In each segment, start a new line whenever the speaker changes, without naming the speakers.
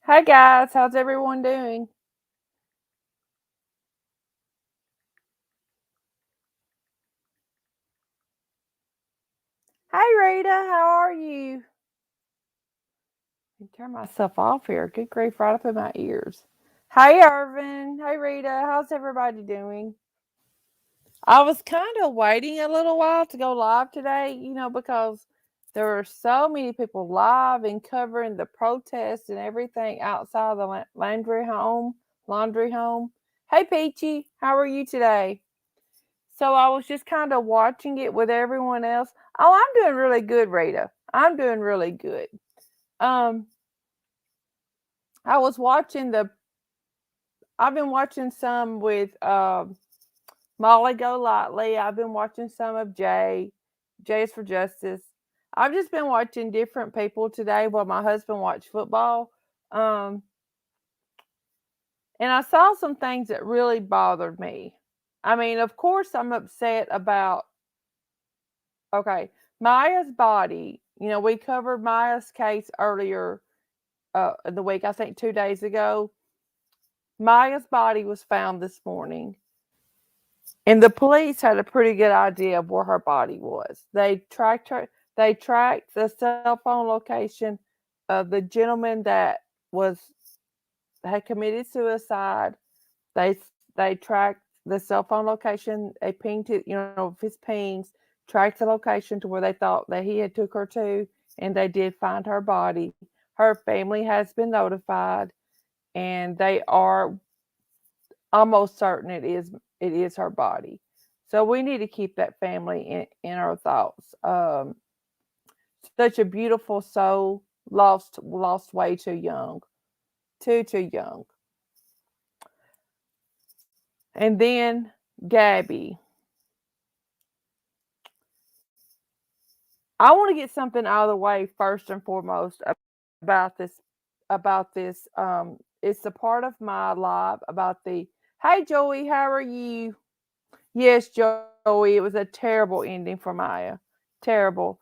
Hi guys, how's everyone doing? Hi Rita, how are you? I turn myself off here. Good grief, right up in my ears. Hi Irvin. Hi Rita. How's everybody doing? I was kind of waiting a little while to go live today, because there were so many people live and covering the protests and everything outside the laundry home. Hey Peachy, how are you today? So I was just kind of watching it with everyone else. Oh, I'm doing really good, Rita. I'm doing really good. Um, I was watching the. I've been watching some with Molly Golightly. I've been watching some of Jay's for Justice. I've just been watching different people today while my husband watched football. Um, and I saw some things that really bothered me. I mean, of course, I'm upset about. Okay, Maya's body. We covered Maya's case earlier in the week, I think 2 days ago. Maya's body was found this morning, and the police had a pretty good idea of where her body was. They tracked her. They tracked the cell phone location of the gentleman that was had committed suicide. They they tracked the cell phone location. They pinged it, his pings, tracked the location to where they thought that he had took her to, and they did find her body. Her family has been notified, and they are almost certain it is her body. So we need to keep that family in our thoughts. Such a beautiful soul, lost way too young, too young. And then Gabby. I want to get something out of the way first and foremost about this it's a part of my live about the Hey Joey, how are you? Yes, Joey, it was a terrible ending for Maya. Terrible.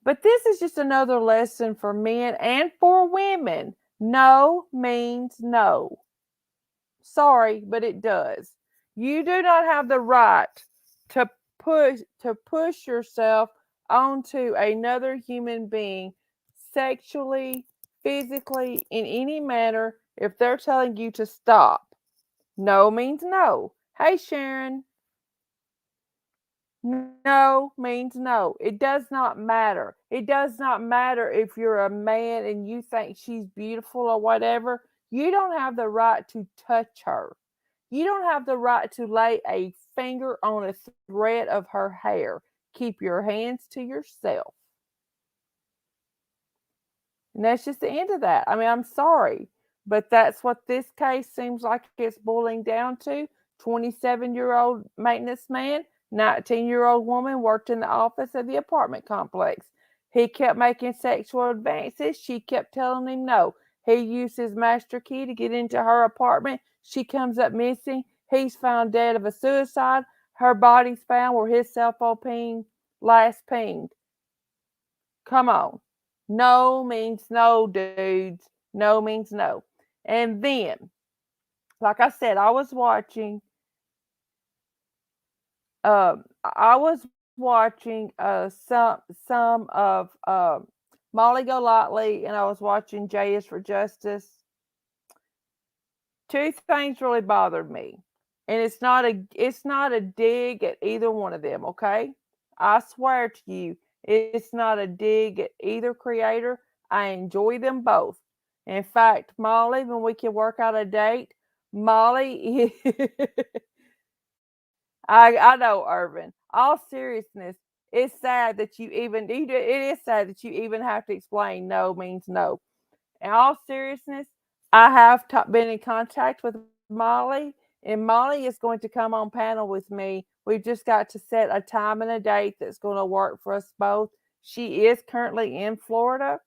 But this is just another lesson for men and for women. No means no. Sorry, but it does. You do not have the right to push yourself onto another human being sexually, physically, in any manner if they're telling you to stop. No means no. Hey Sharon, no means no. It does not matter. It does not matter if you're a man and you think she's beautiful or whatever. You don't have the right to touch her. You don't have the right to lay a finger on a thread of her hair. Keep your hands to yourself. And that's just the end of that. I mean, I'm sorry, but that's what this case seems like it's boiling down to. 27-year-old maintenance man, 19-year-old woman worked in the office of the apartment complex. He kept making sexual advances. She kept telling him no. He used his master key to get into her apartment. She comes up missing. He's found dead of a suicide. Her body's found where his cell phone last pinged. Come on. No means no, dudes. No means no. And then, like I said, I was watching some of Molly Golightly, and I was watching Jay is for Justice. Two things really bothered me. And it's not a dig at either one of them, okay? I swear to you, it's not a dig at either creator. I enjoy them both. In fact, Molly, when we can work out a date, Molly I know, Irvin. All seriousness, it's sad that it is sad that you even have to explain no means no. In all seriousness, I have been in contact with Molly, and Molly is going to come on panel with me. We've just got to set a time and a date that's going to work for us both. She is currently in Florida.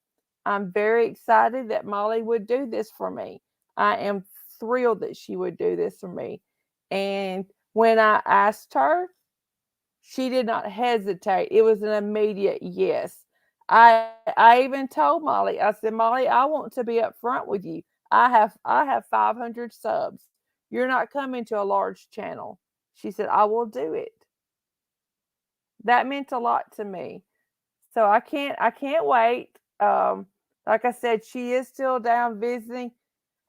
I'm very excited that Molly would do this for me. I am thrilled that she would do this for me. And when I asked her, she did not hesitate. It was an immediate yes. I even told Molly, I said, "Molly, I want to be upfront with you. I have 500 subs. You're not coming to a large channel." She said, "I will do it." That meant a lot to me. So I can't wait. Like I said, she is still down visiting.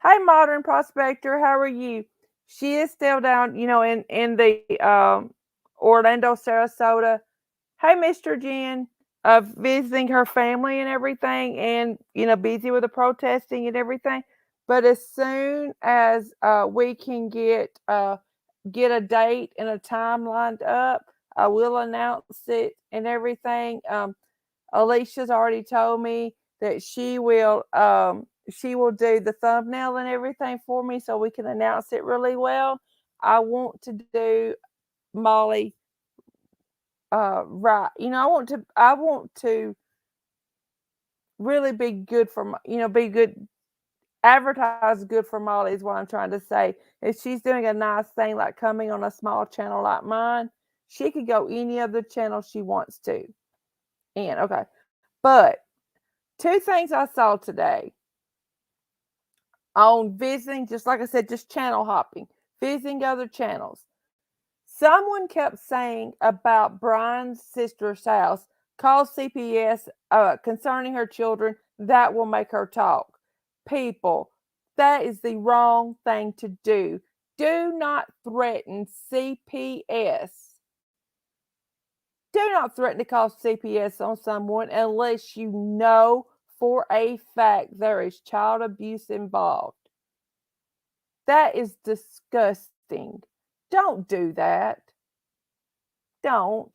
Hey, Modern Prospector, how are you? She is still down, in the Orlando, Sarasota. Hey, Mr. Jen, visiting her family and everything, and busy with the protesting and everything. But as soon as we can get a date and a time lined up, I will announce it and everything. Alicia's already told me that she will do the thumbnail and everything for me so we can announce it really well. I want to do Molly right. I want to really be good for be good, advertise good for Molly is what I'm trying to say. If she's doing a nice thing like coming on a small channel like mine, she could go any other channel she wants to. And okay. But two things I saw today on visiting, just like I said, just channel hopping, visiting other channels. Someone kept saying about Brian's sister's house, call CPS concerning her children, that will make her talk. People, that is the wrong thing to do. Do not threaten CPS. Do not threaten to call CPS on someone unless you know for a fact there is child abuse involved. That is disgusting. Don't do that. Don't.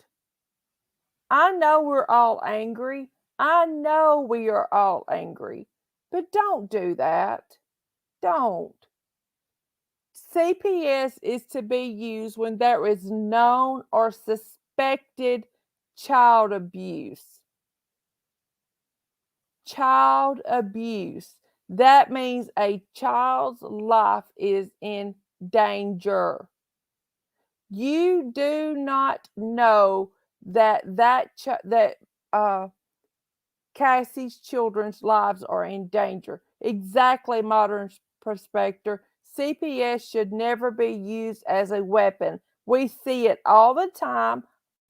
I know we're all angry. I know we are all angry. But don't do that. Don't. CPS is to be used when there is known or suspected child abuse. Child abuse. That means a child's life is in danger. You do not know that Cassie's children's lives are in danger. Exactly, Modern Prospector. CPS should never be used as a weapon. We see it all the time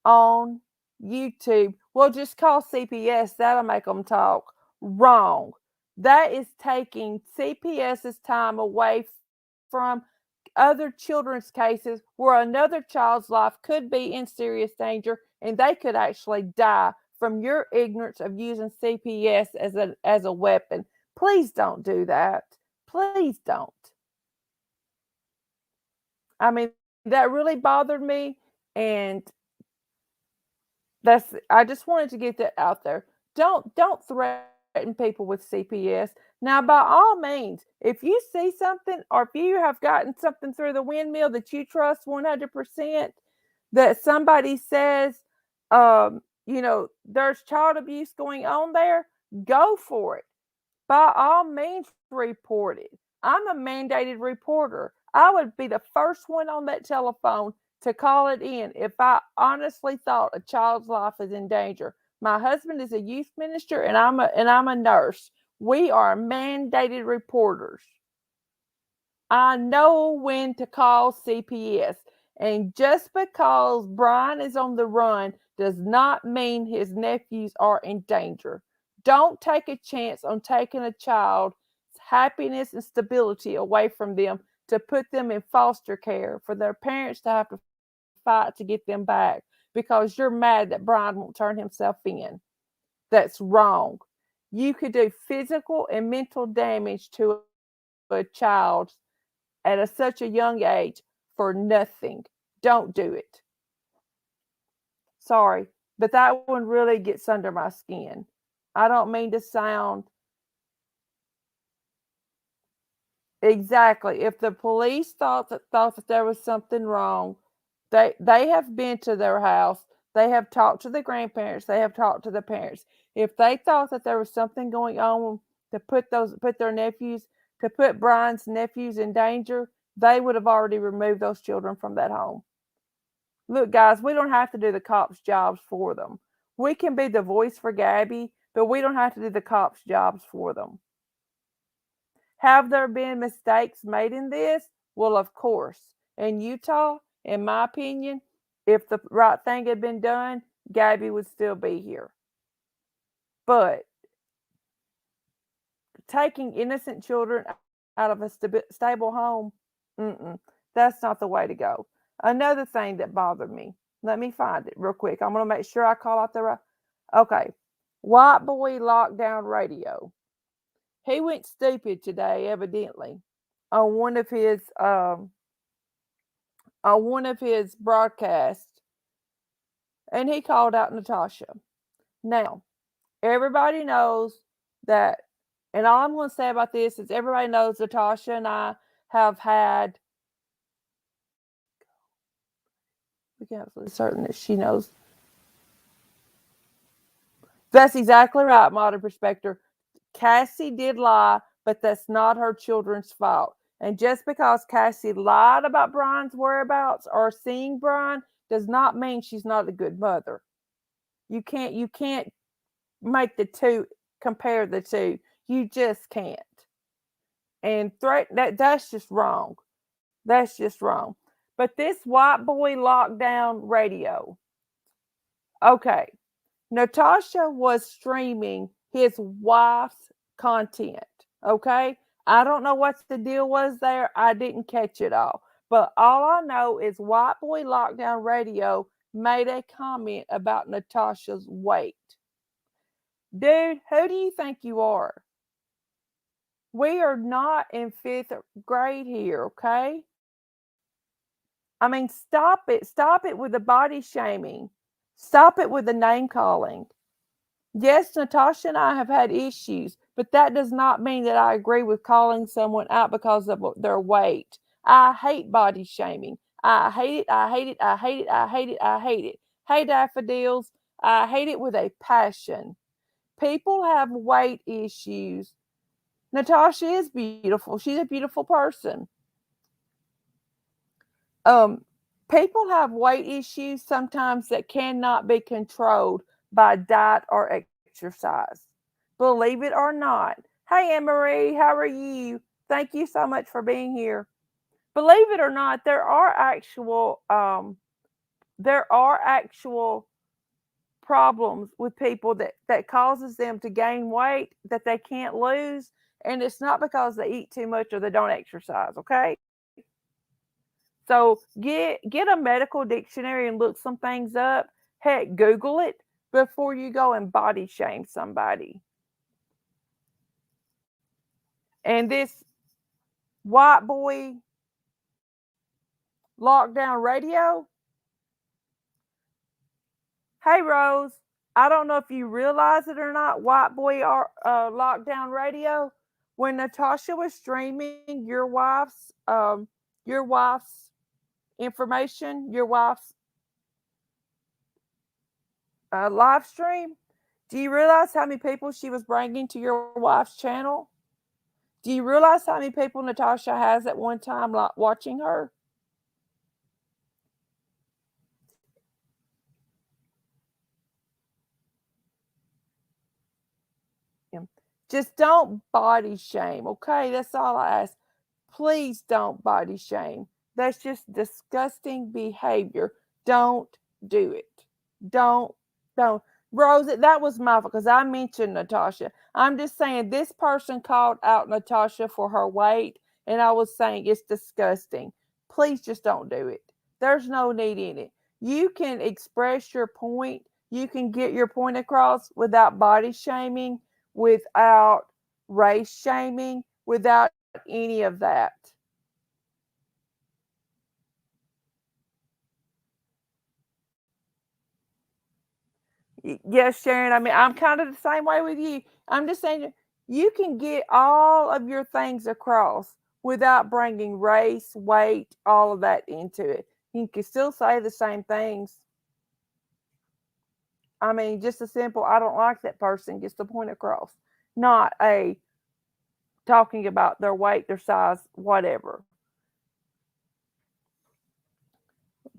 on YouTube. Well, just call CPS, that'll make them talk. Wrong. That is taking CPS's time away from other children's cases where another child's life could be in serious danger and they could actually die from your ignorance of using CPS as a weapon. Please don't do that. Please don't. I mean, that really bothered me, and I just wanted to get that out there. Don't threaten people with CPS. Now, by all means, if you see something or if you have gotten something through the windmill that you trust 100%, that somebody says, there's child abuse going on there, go for it. By all means, report it. I'm a mandated reporter. I would be the first one on that telephone to call it in if I honestly thought a child's life is in danger. My husband is a youth minister and I'm a nurse. We are mandated reporters. I know when to call CPS. And just because Brian is on the run does not mean his nephews are in danger. Don't take a chance on taking a child's happiness and stability away from them to put them in foster care for their parents to have to fight to get them back because you're mad that Brian won't turn himself in. That's wrong. You could do physical and mental damage to a child at such a young age for nothing. Don't do it. Sorry, but that one really gets under my skin. I don't mean to sound exactly. If the police thought that there was something wrong, they have been to their house. They have talked to the grandparents. They have talked to the parents. If they thought that there was something going on to put Brian's nephews in danger, they would have already removed those children from that home. Look, guys, we don't have to do the cops' jobs for them. We can be the voice for Gabby, but we don't have to do the cops' jobs for them. Have there been mistakes made in this? Well, of course. In Utah, in my opinion, if the right thing had been done, Gabby would still be here. But taking innocent children out of a stable home, that's not the way to go. Another thing that bothered me, let me find it real quick. I'm going to make sure I call out the right. Okay. White boy lockdown radio. He went stupid today, evidently, on one of his broadcasts, and he called out Natasha. Now, everybody knows that, and all I'm going to say about this is everybody knows Natasha and I have had. We can absolutely certain that she knows. That's exactly right, Modern Perspective. Cassie did lie, but that's not her children's fault. And just because Cassie lied about Brian's whereabouts or seeing Brian does not mean she's not a good mother. You can't make the two, compare the two. You just can't. And that's just wrong. That's just wrong. But this white boy lockdown radio. Okay. Natasha was streaming his wife's content. Okay. I don't know what the deal was there. I didn't catch it all. But all I know is White Boy Lockdown Radio made a comment about Natasha's weight. Dude, who do you think you are? We are not in fifth grade here, okay? I mean, stop it. Stop it with the body shaming. Stop it with the name calling. Yes, Natasha and I have had issues, but that does not mean that I agree with calling someone out because of their weight. I hate body shaming. I hate it. I hate it. I hate it. I hate it. I hate it. Hey, daffodils. I hate it with a passion. People have weight issues. Natasha is beautiful. She's a beautiful person. Um, People have weight issues sometimes that cannot be controlled by diet or exercise. Believe it or not. Hey, Anne-Marie, how are you? Thank you so much for being here. Believe it or not, there are actual problems with people that causes them to gain weight that they can't lose, and it's not because they eat too much or they don't exercise. Okay. So get a medical dictionary and look some things up. Heck, Google it before you go and body shame somebody. And this white boy lockdown radio. Hey Rose, I don't know if you realize it or not. White boy lockdown radio. When Natasha was streaming your wife's information, your wife's live stream. Do you realize how many people she was bringing to your wife's channel? Do you realize how many people Natasha has at one time watching her? Yeah. Just don't body shame, okay? That's all I ask. Please don't body shame. That's just disgusting behavior. Don't do it. Don't, don't. Rose, that was my fault because I mentioned Natasha. I'm just saying this person called out Natasha for her weight, and I was saying it's disgusting. Please just don't do it. There's no need in it. You can express your point, you can get your point across without body shaming, without race shaming, without any of that. Yes, Sharon. I mean, I'm kind of the same way with you. I'm just saying you can get all of your things across without bringing race, weight, all of that into it. You can still say the same things. I mean, just a simple, I don't like that person gets the point across, not a talking about their weight, their size, whatever.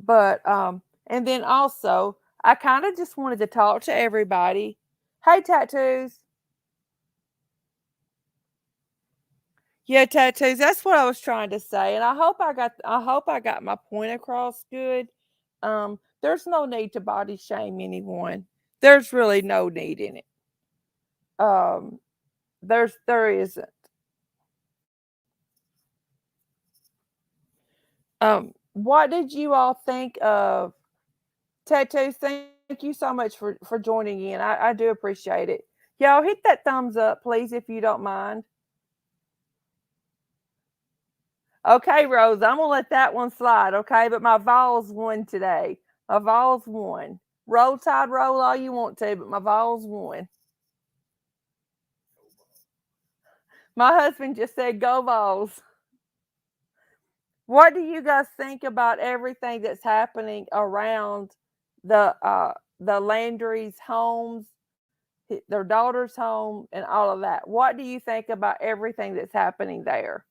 But and then also, I kind of just wanted to talk to everybody Hey, tattoos. Yeah, tattoos. That's what I was trying to say, and I hope I got my point across good. There's no need to body shame anyone. There's really no need in it. Um, there isn't. What did you all think of tattoos? Thank you so much for joining in. I do appreciate it. Y'all hit that thumbs up, please, if you don't mind. Okay, Rose, I'm gonna let that one slide, okay? But my Vols won today. My Vols won. Roll Tide, roll all you want to, but my Vols won. My husband just said, "Go Vols." What do you guys think about everything that's happening around the Landry's homes, their daughter's home, and all of that? What do you think about everything that's happening there?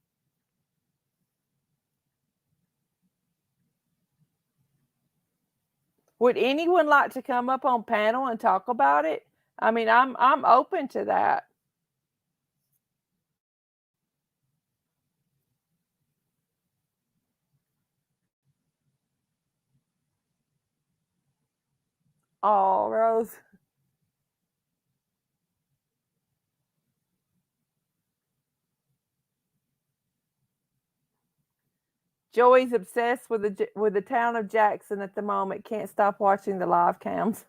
Would anyone like to come up on panel and talk about it? I mean, I'm open to that. Oh, Rose. Joey's obsessed with the town of Jackson at the moment. Can't stop watching the live cams.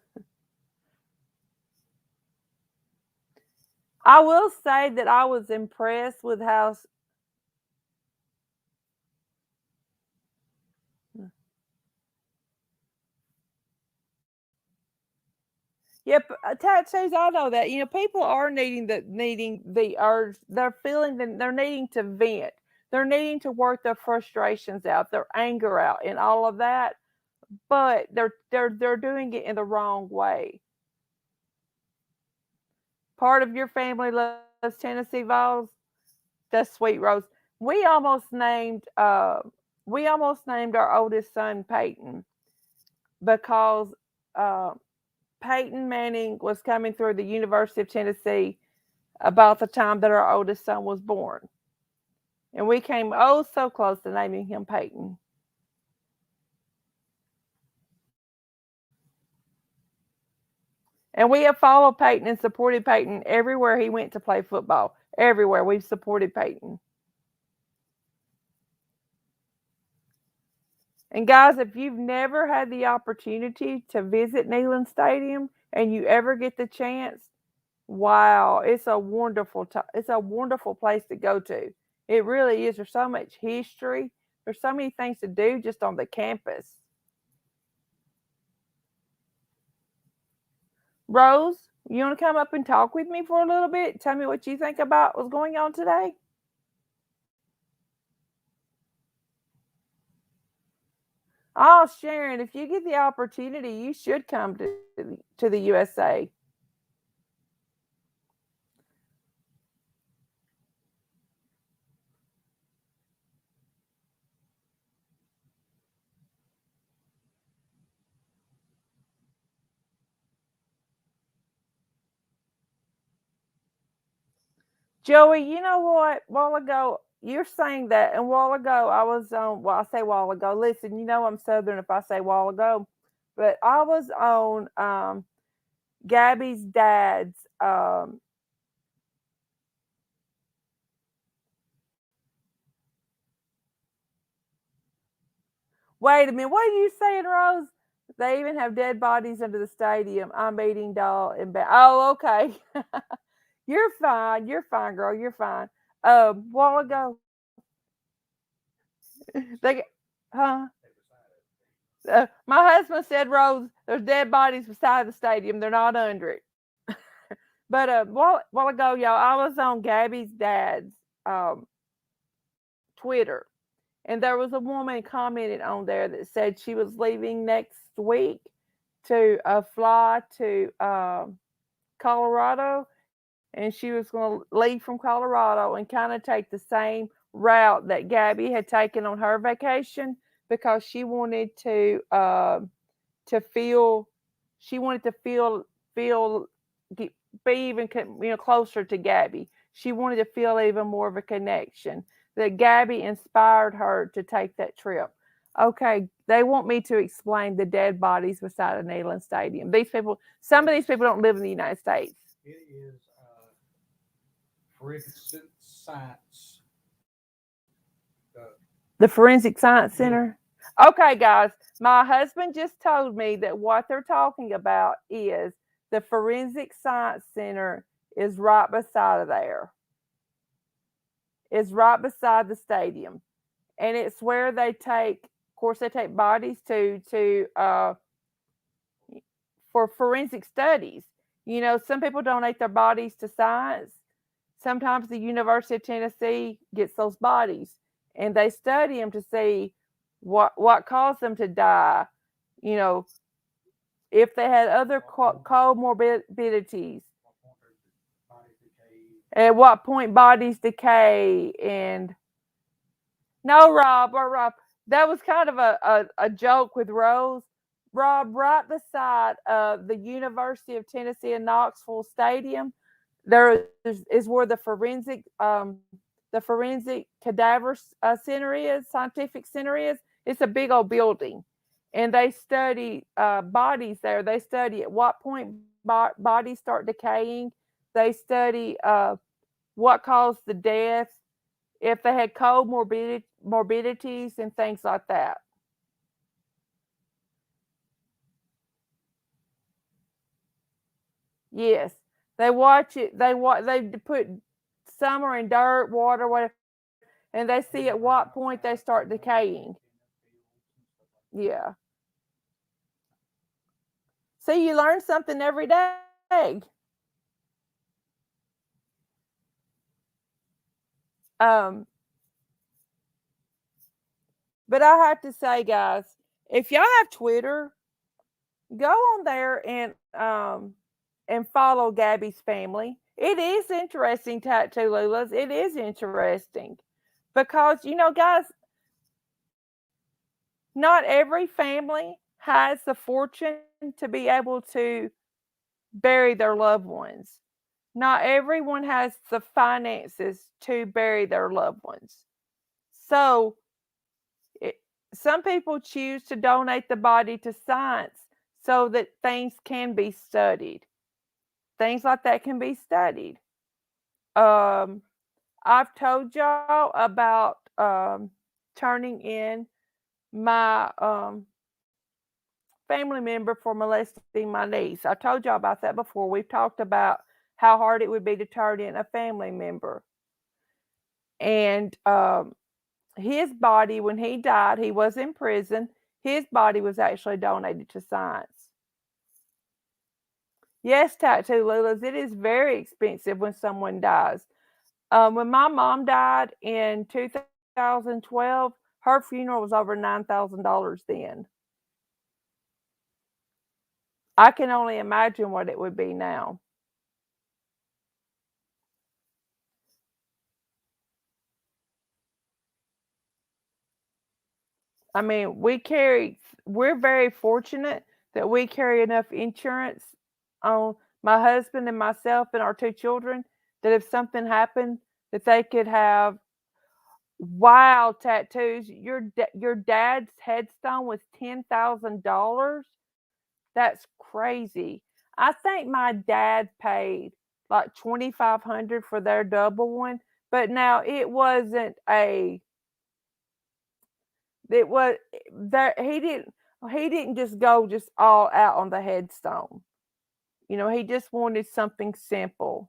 I will say that I was impressed with how. Yep, tattoos. I know that. People are needing the urge. They're feeling they're needing to vent. They're needing to work their frustrations out, their anger out, and all of that. But they're doing it in the wrong way. Part of your family loves Tennessee Vols. That's sweet, Rose. We almost named uh we almost named our oldest son Peyton because uh, Peyton Manning was coming through the University of Tennessee about the time that our oldest son was born. And we came oh so close to naming him Peyton. And we have followed Peyton and supported Peyton everywhere he went to play football. Everywhere we've supported Peyton. And guys, if you've never had the opportunity to visit Neyland Stadium and you ever get the chance, wow, it's a wonderful place to go to. It really is. There's so much history. There's so many things to do just on the campus. Rose, you want to come up and talk with me for a little bit? Tell me what you think about what's going on today? Oh, Sharon, if you get the opportunity, you should come to the USA. Joey, you know what? While ago, you're saying that, and while ago, I was on. Well, I say while ago. Listen, I'm Southern if I say while ago, but I was on Gabby's dad's. Wait a minute, what are you saying, Rose? They even have dead bodies under the stadium. I'm eating doll and oh, okay. You're fine. You're fine, girl. You're fine. While ago, they, huh? My husband said, Rose, there's dead bodies beside the stadium. They're not under it. But while ago, y'all, I was on Gabby's dad's um, Twitter, and there was a woman commented on there that said she was leaving next week to fly to Colorado, and she was going to leave from Colorado and kind of take the same route that Gabby had taken on her vacation because she wanted to feel she wanted to feel be even closer to Gabby. She wanted to feel even more of a connection. That Gabby inspired her to take that trip. Okay, they want me to explain the dead bodies beside a Neyland Stadium. These people, some of these people don't live in the United States.
It is forensic science. Uh,
The Forensic Science
yeah.
Center. Okay, guys, my husband just told me that what they're talking about is the Forensic Science Center is right beside of there. Is right beside the stadium, and it's where they take, of course, they take bodies to for forensic studies. Some people donate their bodies to science. Sometimes the University of Tennessee gets those bodies and they study them to see what caused them to die. You know, if they had other comorbidities, at what point bodies decay, and no, Rob, that was kind of a joke with Rose. Rob, right beside the University of Tennessee in Knoxville Stadium, is where the forensic cadaver center is, scientific center is. It's a big old building, and they study bodies there. They study at what point bodies start decaying. They study what caused the death, if they had morbidities and things like that. Yes, they watch it. They put summer in dirt, water, whatever, and they see at what point they start decaying. Yeah. See, you learn something every day. Um, but I have to say, guys, if y'all have Twitter, go on there and follow Gabby's family. It is interesting, Tattoo Lulas. It is interesting because guys, not every family has the fortune to be able to bury their loved ones. Not everyone has the finances to bury their loved ones. So it, some people choose to donate the body to science so that things can be studied. Things like that can be studied. Um, I've told y'all about turning in my family member for molesting my niece. I told y'all about that before. We've talked about how hard it would be to turn in a family member. And his body, when he died, he was in prison. His body was actually donated to science. Yes, Tattoo Lulas, it is very expensive when someone dies. When my mom died in 2012, her funeral was over $9,000 then. I can only imagine what it would be now. I mean, we're very fortunate that we carry enough insurance on my husband and myself and our two children that if something happened, that they could have wild tattoos. Your dad's headstone was $10,000. That's crazy. I think my dad paid like 2,500 for their double one, but now it was that he didn't just go just all out on the headstone. He just wanted something simple.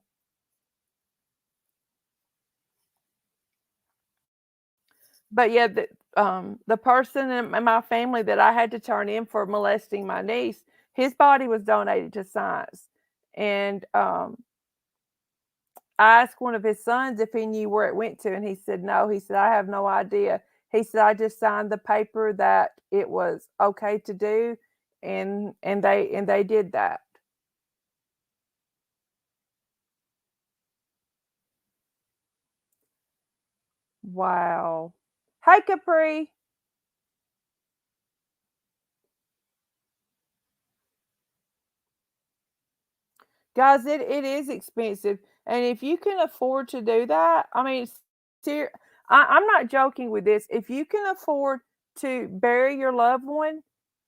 But yeah, the person in my family that I had to turn in for molesting my niece, his body was donated to science. And I asked one of his sons if he knew where it went to, and he said no. He said, I have no idea. He said, I just signed the paper that it was okay to do, and they did that. Wow. Hey, Capri. Guys, it is expensive, and if you can afford to do that, I mean, ser I'm not joking with this. If you can afford to bury your loved one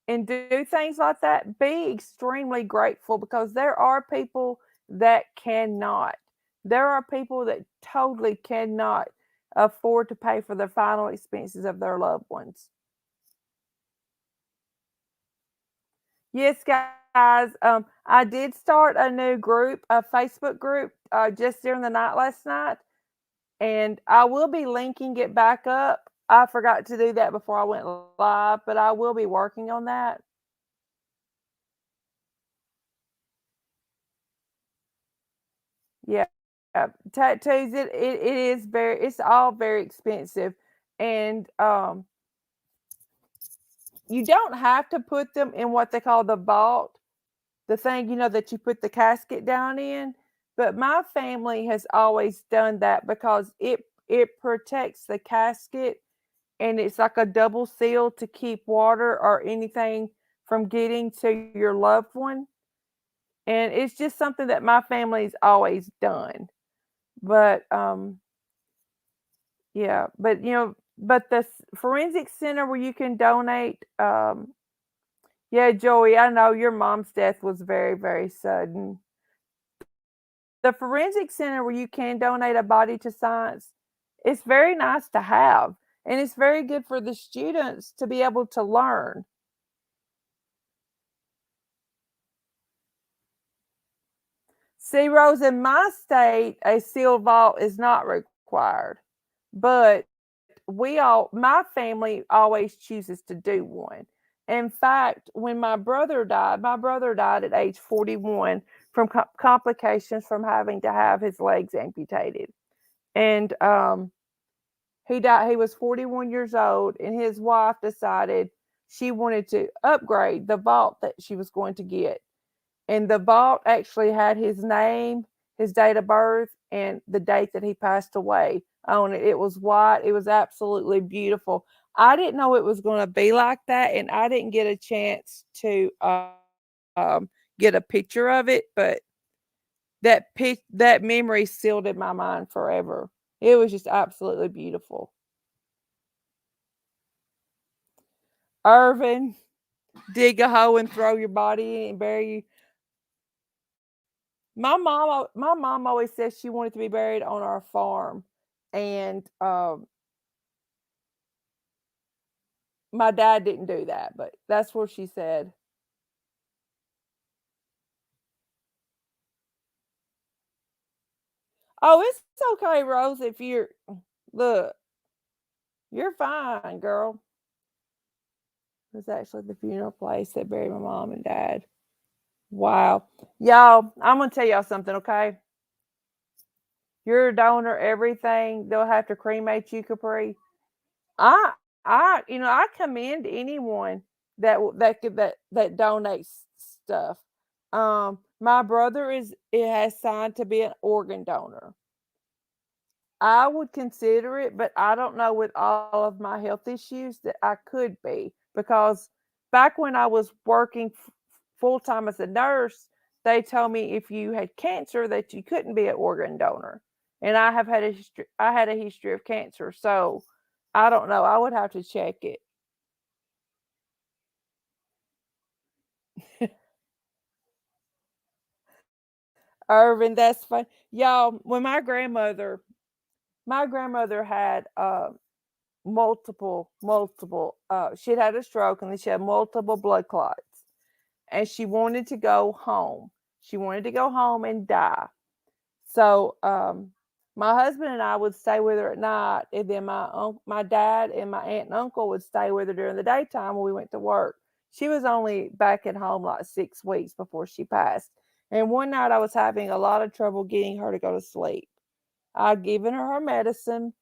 and do things like that, be extremely grateful because there are people that cannot. There are people that totally cannot afford to pay for the final expenses of their loved ones. Yes, guys. I did start a new group, a Facebook group, just during the night last night, and I will be linking it back up. I forgot to do that before I went live, but I will be working on that. Yeah, tattoos. It is very. It's all very expensive, and you don't have to put them in what they call the vault, the thing, that you put the casket down in, but my family has always done that because it protects the casket, and it's like a double seal to keep water or anything from getting to your loved one, and it's just something that my family's always done. But, yeah, but, but the forensic center where you can donate, yeah, Joey, I know your mom's death was very, very sudden. The forensic center where you can donate a body to science, it's very nice to have, and it's very good for the students to be able to learn. See, Rose, in my state, a seal vault is not required, but my family always chooses to do one. In fact, when my brother died at age 41 from complications from having to have his legs amputated. And he died, he was 41 years old, and his wife decided she wanted to upgrade the vault that she was going to get. And the vault actually had his name, his date of birth, and the date that he passed away on it. It was white. It was absolutely beautiful. I didn't know it was going to be like that, and I didn't get a chance to um, get a picture of it, but that memory sealed in my mind forever. It was just absolutely beautiful. Irvin, dig a hole and throw your body in and bury you. My mom always says she wanted to be buried on our farm, and, my dad didn't do that, but that's what she said. Oh, it's okay, Rose, if you're look, you're fine, girl. It was actually the funeral place that buried my mom and dad. Wow. Y'all, I'm gonna tell y'all something, okay? You're a donor, everything, they'll have to cremate you, Capri. I I commend anyone that could that donates stuff. My brother it has signed to be an organ donor. I would consider it, but I don't know with all of my health issues that I could be because back when I was working full time as a nurse, they told me if you had cancer that you couldn't be an organ donor. And I have had a history I had a history of cancer, so I don't know. I would have to check it. Irvin, that's fun. Y'all, when my grandmother had multiple she'd had a stroke and then she had multiple blood clots and she wanted to go home. She wanted to go home and die. So my husband and I would stay with her at night, and then my dad and my aunt and uncle would stay with her during the daytime when we went to work. She was only back at home like 6 weeks before she passed. And one night I was having a lot of trouble getting her to go to sleep. I'd given her medicine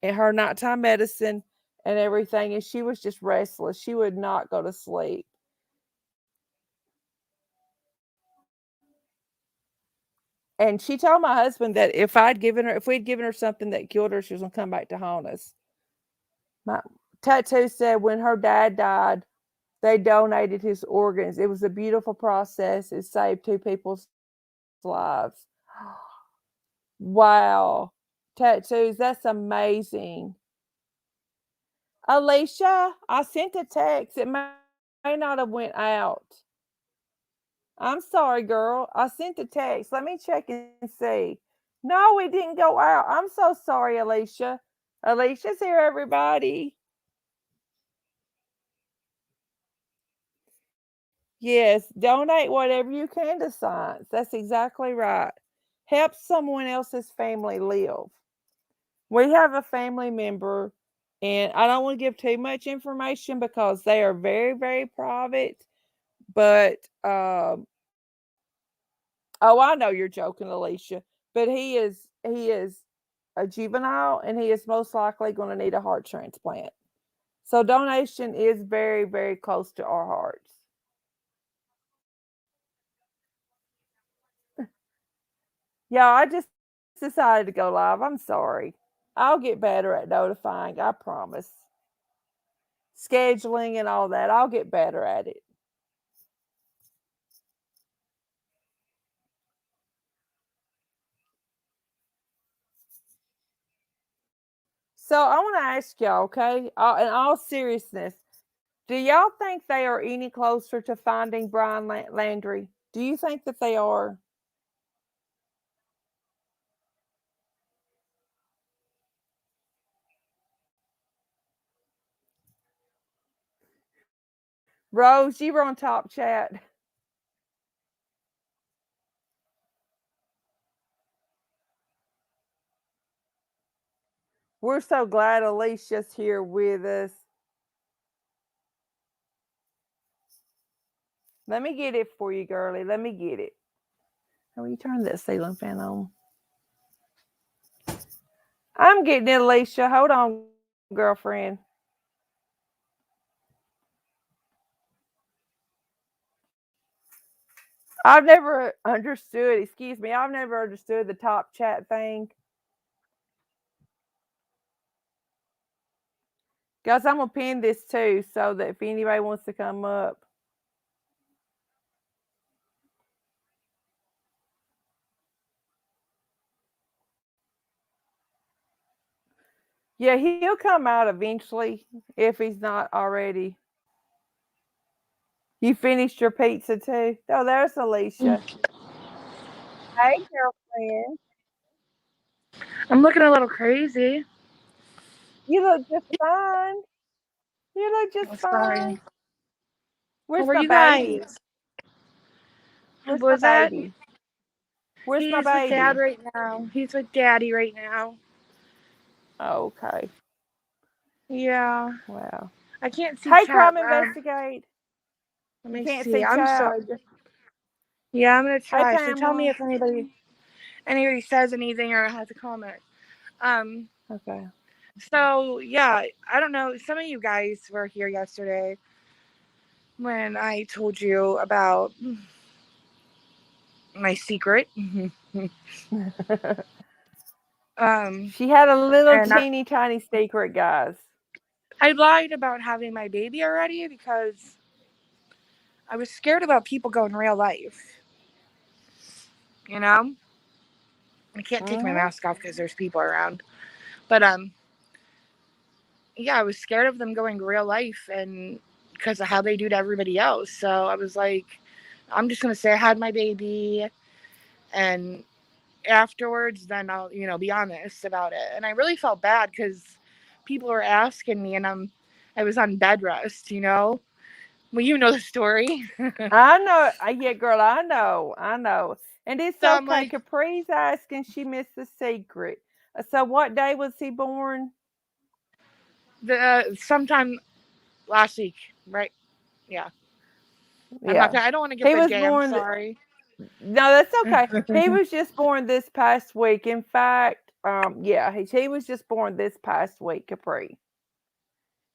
and her nighttime medicine and everything, and she was just restless. She would not go to sleep. And she told my husband that if we'd given her something that killed her, she was gonna come back to haunt us. My tattoo said when her dad died, they donated his organs. It was a beautiful process. It saved two people's lives. Wow. Tattoos, that's amazing. Alicia, I sent a text. It may not have went out. I'm sorry, girl. I sent a text. Let me check and see. No, it didn't go out. I'm so sorry, Alicia. Alicia's here, everybody. Yes, donate whatever you can to science. That's exactly right. Help someone else's family live. We have a family member, and I don't want to give too much information because they are very, very private. But oh, I know you're joking, Alicia. But he is a juvenile, and he is most likely going to need a heart transplant. So donation is very, very close to our hearts. Yeah, I just decided to go live. I'm sorry. I'll get better at notifying, I promise. Scheduling and all that, I'll get better at it. So I want to ask y'all, okay, in all seriousness, do y'all think they are any closer to finding Brian Landry? Do you think that they are? Rose, you were on top chat. We're so glad Alicia's here with us. Let me get it for you, girlie. Let me get it. How you turn that ceiling fan on? I'm getting it, Alicia. Hold on, girlfriend. I've never understood, excuse me, I've never understood the top chat thing. Guys, I'm going to pin this too so that if anybody wants to come up. Yeah, he'll come out eventually if he's not already. You finished your pizza too? Oh, there's Alicia. Hey, girlfriend.
I'm looking a little crazy.
You look just fine. You look just
Oh,
fine.
sorry. How
Where's
are
my
you
baby?
guys? What
Where's my
was that?
baby? Where's my
He's with Dad
baby?
right now. He's with Daddy right now.
Okay.
Yeah.
Wow.
I can't see
Hey,
chat.
Crime Investigate.
Let
You
me
can't
see.
see
I'm
chat.
sorry. Yeah, I'm gonna
Hey,
try. So tell me
Pamela.
if anybody says anything or has a comment. Um.
Okay.
So yeah, I don't know. Some of you guys were here yesterday when I told you about my secret. um.
She had a little
And
teeny tiny secret, guys.
I lied about having my baby already because I was scared about people going real life. You know, I can't take my
Mm-hmm.
mask off because there's people around. But yeah, I was scared of them going real life and because of how they do to everybody else. So I was like, I'm just gonna say I had my baby, and afterwards, then I'll be honest about it. And I really felt bad because people were asking me, and I was on bed rest. Well, you know the story.
I know. Yeah, girl, I know. I know. And it's
So I'm
okay.
like,
Capri's asking she missed the secret. So, what day was he born?
the sometime last week, right? Yeah.
Yeah.
I don't want to give
He
the
was
day. I'm
born.
sorry.
No, that's okay. He was just born this past week. In fact, yeah, he was just born this past week, Capri.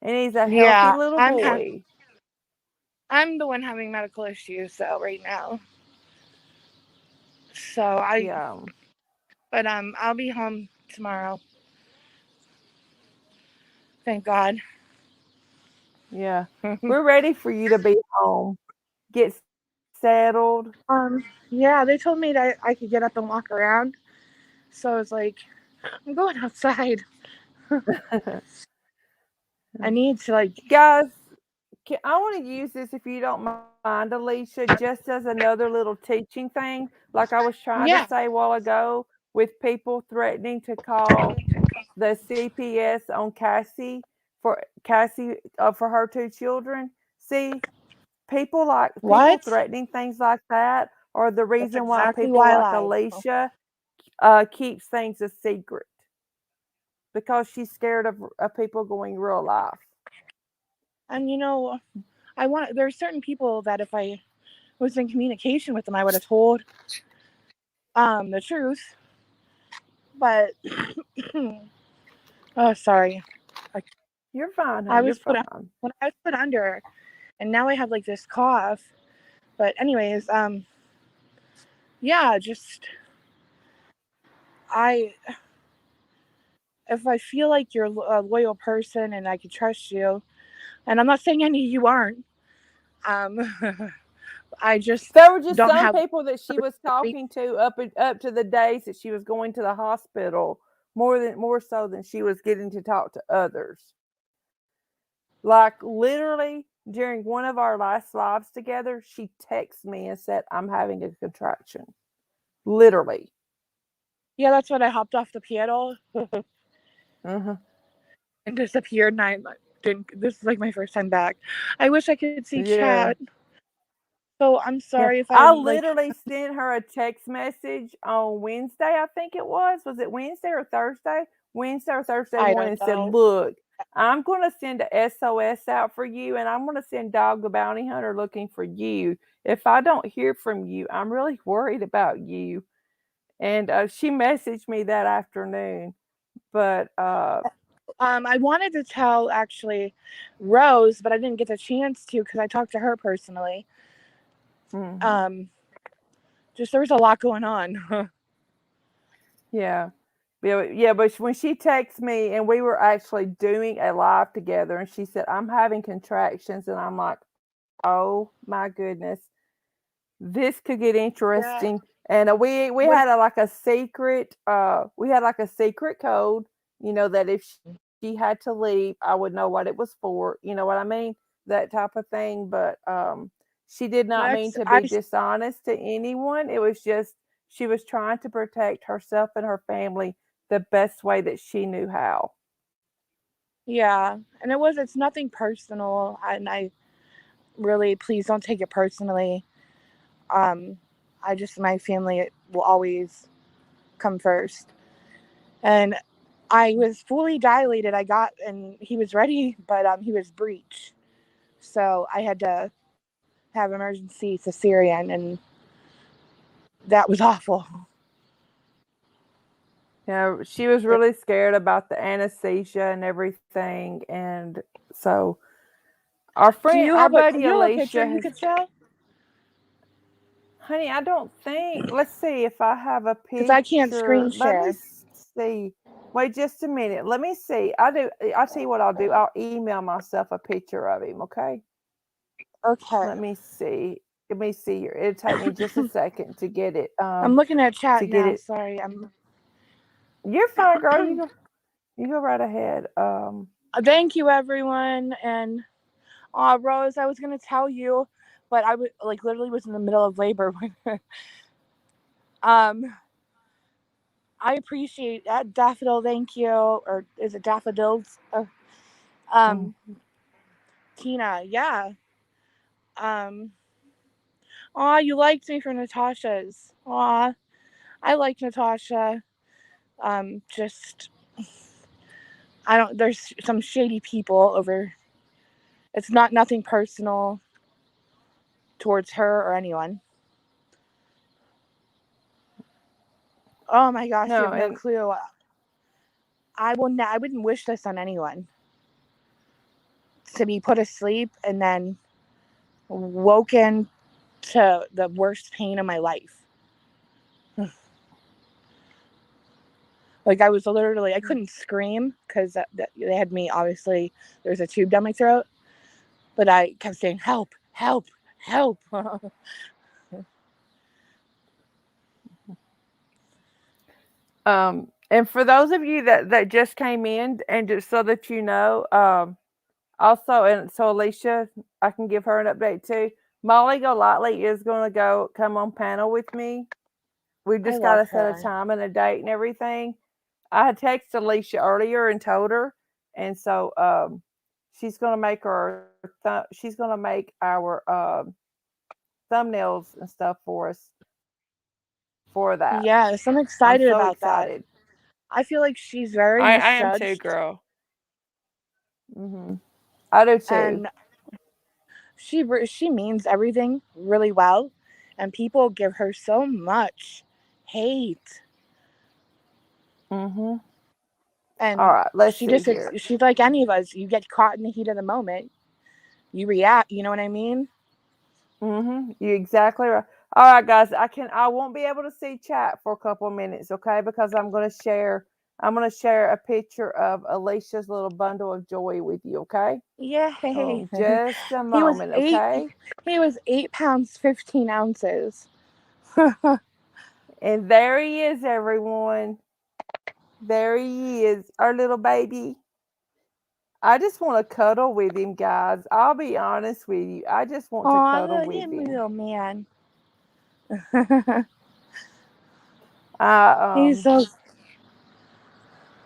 And he's a healthy
Yeah,
little boy.
I'm the one having medical issues though right now. So
Yeah.
but I'll be home tomorrow. Thank God.
Yeah. We're ready for you to be home. Get settled?
Yeah, they told me that I could get up and walk around. So I was like, I'm going outside. I need to like.
Guys, I want to use this, if you don't mind, Alicia, just as another little teaching thing. Like I was trying to
Yeah.
say a while ago, with people threatening to call the CPS on Cassie for her 2 children. See, people
What?
threatening things like that are the
That's
reason why
exactly
people
why I
like
lied.
Alicia keeps things a secret, because she's scared of people going real life.
And there's certain people that if I was in communication with them, I would have told the truth. But oh, sorry.
You're fine,
I
honey. You're
was put
fine.
when I was put under, and now I have like this cough. But anyways, yeah, just if I feel like you're a loyal person and I can trust you, and I'm not saying any of you aren't, um, I just
There were just
don't
some
have.
people that she was talking to up to the days that she was going to the hospital, more so than she was getting to talk to others. Like literally during one of our last lives together, she texted me and said, "I'm having a contraction." Literally.
Yeah, that's when I hopped off the piano
Uh-huh.
and disappeared, and I didn't. This is like my first time back. I wish I could see
Yeah.
chat. So I'm
Yeah.
sorry if
I
I'm like.
literally sent her a text message on Wednesday, I think it was. Was it Wednesday or Thursday? Wednesday or Thursday
I
morning,
don't
and said,
know.
"Look, I'm going to send a SOS out for you, and I'm going to send Dog the Bounty Hunter looking for you. If I don't hear from you, I'm really worried about you." And she messaged me that afternoon. But
I wanted to tell actually Rose, but I didn't get the chance to because I talked to her personally.
mhm.
Just there was a lot going on.
Yeah. Yeah, but when she texted me and we were actually doing a live together, and she said, "I'm having contractions," and I'm like, "Oh my goodness, this could get
Yeah.
interesting." And we
What?
had like a secret code, that if she had to leave, I would know what it was for. You know what I mean? That type of thing. But she did not mean
Let's.
to be dishonest to anyone. It was just she was trying to protect herself and her family the best way that she knew how.
Yeah, and it's nothing personal, and I really please don't take it personally. Um, my family will always come first, and I was fully dilated. I got and he was ready, but he was breech, so I had to have emergency cesarean, and that was awful.
Yeah, she was really scared about the anesthesia and everything, and so our
Do
buddy
you have a picture
Alicia
you
has,
could show?
honey, I don't think, let's see if I have a
Because I can't
picture.
screen
Let me
share.
see. Wait just a minute. Let me see. I'll tell you what I'll do. I'll email myself a picture of him, okay?
Okay.
Let me see. Let me see here. It'll take me just a second to get it.
I'm looking at
To
chat
get
now.
it.
Sorry.
You're fine, girl. You go right ahead.
Thank you, everyone. And Rose, I was gonna tell you, but I was like literally was in the middle of labor. um, I appreciate that, Daffodil. Thank you. Or is it daffodils?
Mm.
Um, Tina. Yeah. Um. You liked me for Natasha's. I like Natasha. Just I don't. There's some shady people over. It's not nothing personal towards her or anyone. Oh my gosh, you
No,
have no
and
clue. I wouldn't wish this on anyone. To be put asleep and then woken to the worst pain of my life. Like I was literally, I couldn't scream because they had me. Obviously, there's a tube down my throat, but I kept saying, "Help! Help! Help!"
And for those of you that just came in, and just so that you know, also, and so Alicia, I can give her an update too. Molly Golightly is going to come on panel with me. We've
I
just got
love
to set a
her.
time and a date and everything. I had texted Alicia earlier and told her, and so she's going to make she's going to make our thumbnails and stuff for us for that.
Yes, I'm
I'm
excited
so
about that.
excited.
I feel like she's very
I am too,
misjudged,
girl. I do too.
and she means everything really well, and people give her so much hate,
All
and
right, let's see here.
she's like any of us. You get caught in the heat of the moment, you react. You know what I mean?
You're exactly right. All right, guys. I won't be able to see chat for a couple of minutes, okay? Because I'm gonna share a picture of Alicia's little bundle of joy with you, okay?
Yay!
Just a
he was
moment,
eight.
okay?
He was 8 pounds 15 ounces.
And there he is, everyone. There he is, our little baby. I just want to cuddle with him, guys. I'll be honest with you. I just want to
Aw,
cuddle
look
with
at me,
him.
little man. He's so.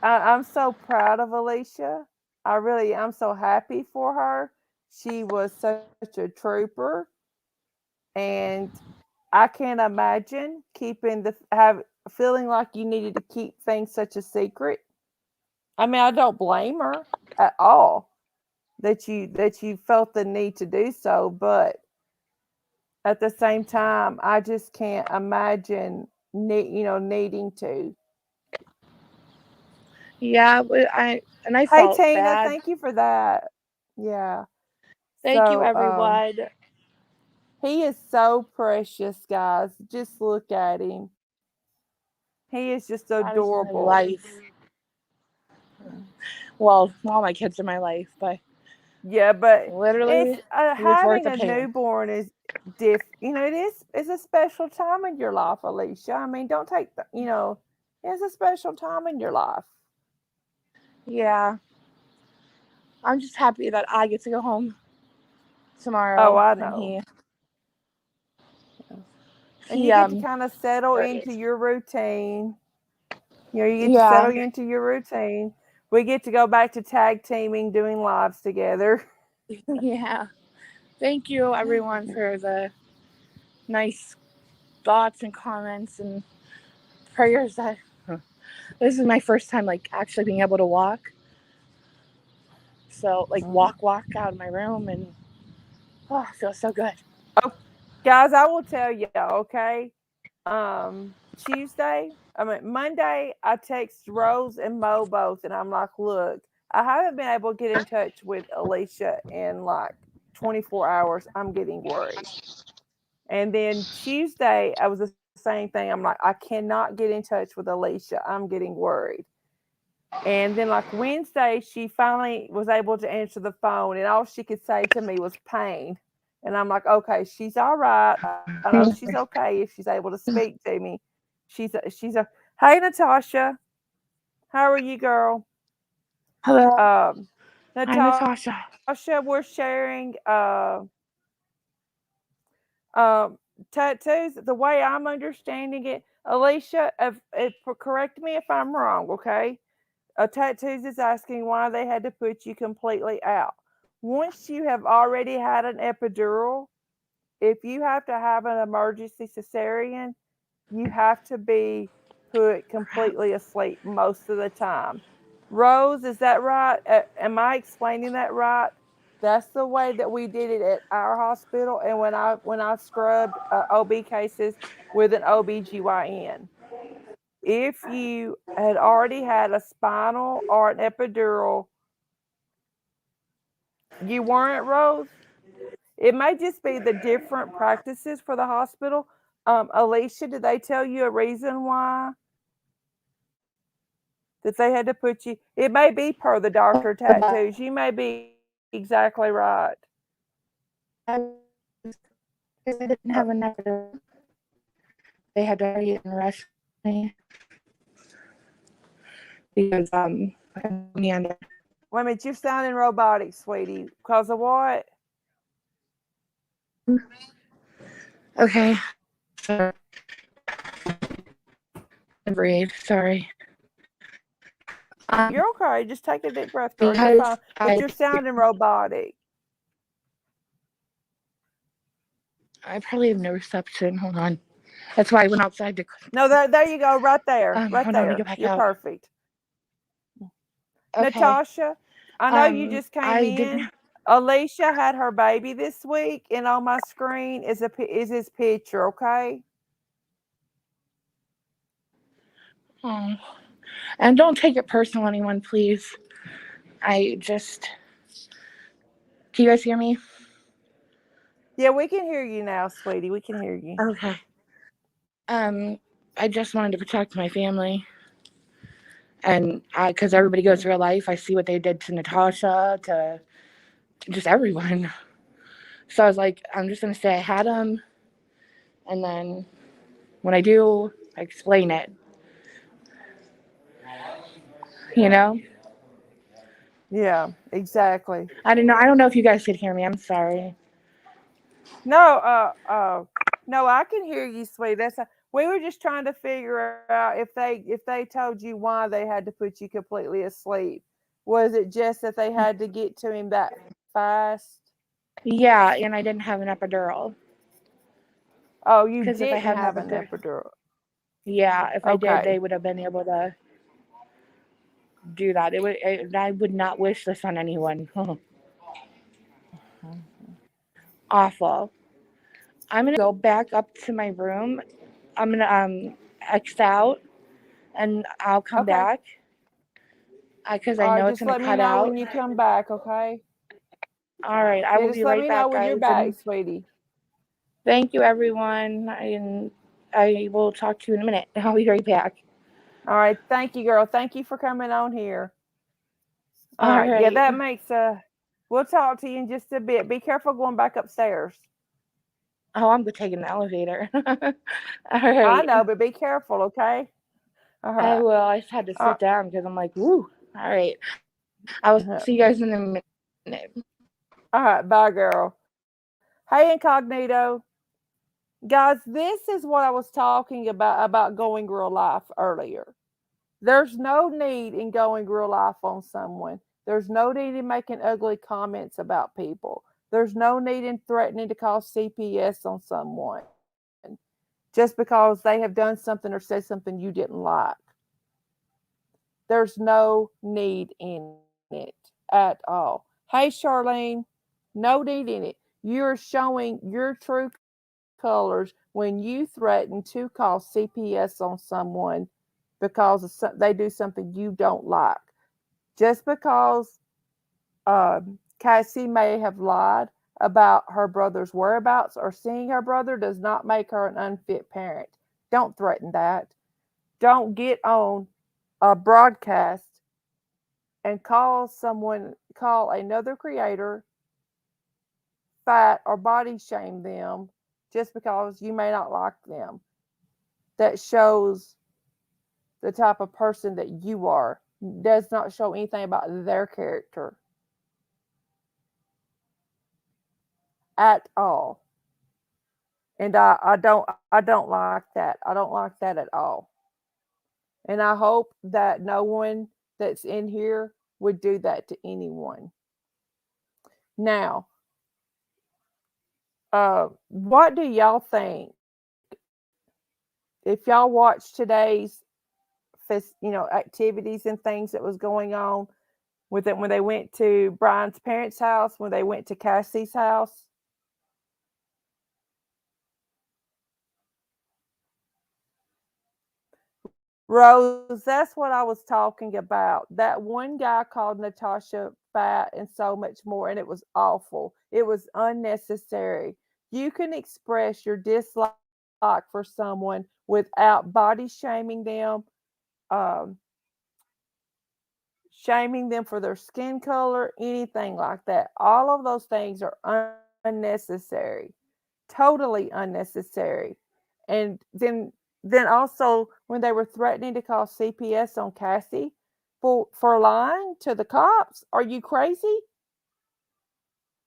I'm so proud of Alicia. I'm so happy for her. She was such a trooper, and I can't imagine feeling like you needed to keep things such a secret. I mean, I don't blame her at all that you felt the need to do so, but at the same time, I just can't imagine needing to.
Yeah, but I
Hey
felt
Tina,
bad.
thank you for that. Yeah.
Thank you,
So
everyone.
he is so precious, guys. Just look at him. He is just
That is my
adorable.
life. Well, all my kids are my life, but
Yeah, but it's
literally, he was worth
having
a
a
pain.
newborn is it's a special time in your life, Alicia. I mean, don't take it's a special time in your life.
Yeah, I'm just happy that I get to go home
Oh,
tomorrow,
I
and
know. And
he
you get to kind of settle into your routine. You get to
yeah.
settle into your routine. We get to go back to tag teaming, doing lives together.
Yeah. Thank you, everyone, for the nice thoughts and comments and prayers. That this is my first time, like, actually being able to walk. So, like, walk out of my room, and oh, it feels so good.
Oh, guys, I will tell you, okay? Monday, I text Rose and Mo both, and I'm like, look, I haven't been able to get in touch with Alicia in like 24 hours. I'm getting worried. And then Tuesday, I was the same thing. I'm like, I cannot get in touch with Alicia. I'm getting worried. And then, like Wednesday, she finally was able to answer the phone, and all she could say to me was pain. And I'm like, okay, she's all right. I know she's okay if she's able to speak to me. Hey, Natasha, how are you, girl?
Hello. Hi, Natasha.
Natasha, we're sharing um, tattoos. The way I'm understanding it, Alicia, correct me if I'm wrong, okay? Tattoos is asking why they had to put you completely out. Once you have already had an epidural, if you have to have an emergency cesarean, you have to be put completely asleep most of the time. Rose, is that right? Am I explaining that right? That's the way that we did it at our hospital, and when I scrubbed OB cases with an OBGYN. If you had already had a spinal or an epidural, you weren't, Rose. It may just be the different practices for the hospital. Alicia, did they tell you a reason why that they had to put you? It may be per the doctor tattoos. You may be exactly right.
I didn't
Uh,
have enough. They had to hurry and rush me. because Amanda.
Wait a minute, you're sounding robotic, sweetie. Because of what?
Okay. Breathe. Sorry.
You're okay. Just take a deep breath, girl. You're
Because
fine. But you're sounding robotic.
I probably have no reception. Hold on. That's why I went outside to.
No, there you go. Right there. Right
Hold on, let me
there.
get back
You're
out.
perfect.
Okay.
Natasha, I know you just came
I
in.
didn't.
Alicia had her baby this week, and on my screen is his picture. Okay.
Oh. And don't take it personal, anyone, please. I just. Can you guys hear me?
Yeah, we can hear you now, sweetie. We can hear you.
Okay. I just wanted to protect my family. And because everybody goes through life, I see what they did to Natasha, to just everyone. So I was like, I'm just going to say I had them. And then when I do, I explain it. You know?
Yeah, exactly.
I don't know if you guys could hear me. I'm sorry.
No, no, I can hear you, sweet. We were just trying to figure out if they told you why they had to put you completely asleep. Was it just that they had to get to him that fast?
Yeah, and I didn't have an epidural.
Oh, you
Because if I
didn't
had
have
an
an
epidural.
epidural.
Yeah, if I did,
Okay.
they would have been able to do that. I would not wish this on anyone. Awful. I'm gonna go back up to my room. I'm gonna X out, and I'll come
Okay.
back. Because
All
I
right,
know it's
just
gonna
let me
cut
know
out.
when you come back, okay?
All right, I
Yeah,
will
just
be
let
right
me know
back,
when you're
guys.
back,
And
sweetie.
thank you, everyone. And I will talk to you in a minute. I'll be right back.
All right, thank you, girl. Thank you for coming on here. All
All
right, yeah,
right.
that makes we'll talk to you in just a bit. Be careful going back upstairs.
Oh, I'm taking the elevator. All
I
right.
know, but be careful, okay? All
I
right.
will. I just had to sit down because I'm like, woo. All right. I will see you guys in a minute.
All right, bye, girl. Hey, Incognito. Guys, this is what I was talking about going real life earlier. There's no need in going real life on someone. There's no need in making ugly comments about people. There's no need in threatening to call CPS on someone just because they have done something or said something you didn't like. There's no need in it at all. Hey, Charlene, no need in it. You're showing your true colors when you threaten to call CPS on someone because they do something you don't like. Just because Cassie may have lied about her brother's whereabouts or seeing her brother does not make her an unfit parent. Don't threaten that. Don't get on a broadcast and call another creator fat or body shame them just because you may not like them. That shows the type of person that you are. Does not show anything about their character at all. And I don't like that. I don't like that at all. And I hope that no one that's in here would do that to anyone. Now, what do y'all think? If y'all watch today's activities and things that was going on with it when they went to Brian's parents' house, when they went to Cassie's house. Rose, that's what I was talking about. That one guy called Natasha fat and so much more, and it was awful. It was unnecessary. You can express your dislike for someone without body um, shaming them for their skin color, anything like that. All of those things are unnecessary, totally unnecessary. And then also when they were threatening to call CPS on Cassie, for lying to the cops? Are you crazy?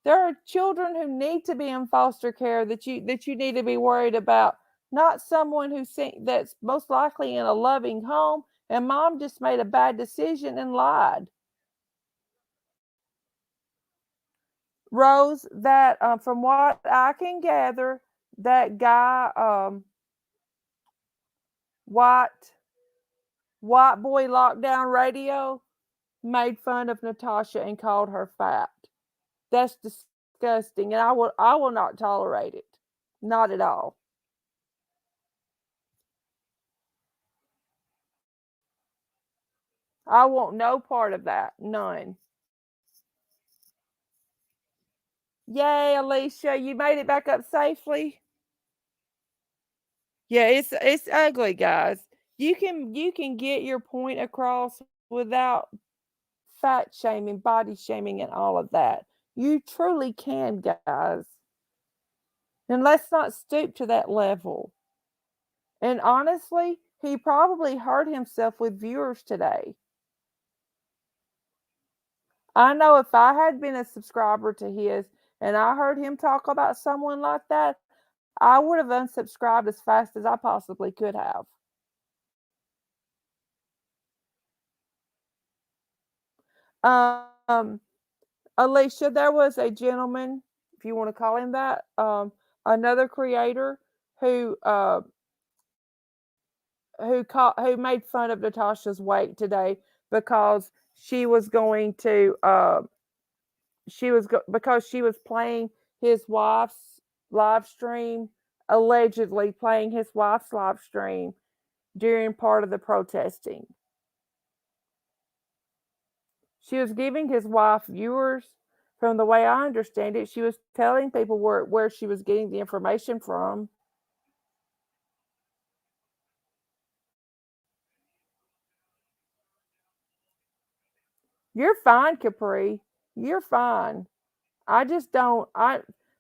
There are children who need to be in foster care that you need to be worried about, not someone that's most likely in a loving home and mom just made a bad decision and lied. Rose, that from what I can gather, that guy, white boy lockdown radio, made fun of Natasha and called her fat. That's disgusting, and I will not tolerate it. Not at all. I want no part of that. None. Yay, Alicia, you made it back up safely. Yeah, it's ugly, guys. You can get your point across without fat shaming, body shaming, and all of that. You truly can, guys. And let's not stoop to that level. And honestly, he probably hurt himself with viewers today. I know if I had been a subscriber to his and I heard him talk about someone like that, I would have unsubscribed as fast as I possibly could have. Um, Alicia, there was a gentleman, if you want to call him that, another creator who who made fun of Natasha's weight today because she was going to because she was playing his wife's live stream, allegedly playing his wife's live stream during part of the protesting. She was giving his wife viewers. From the way I understand it, she was telling people where she was getting the information from. You're fine, Capri. You're fine. I just don't.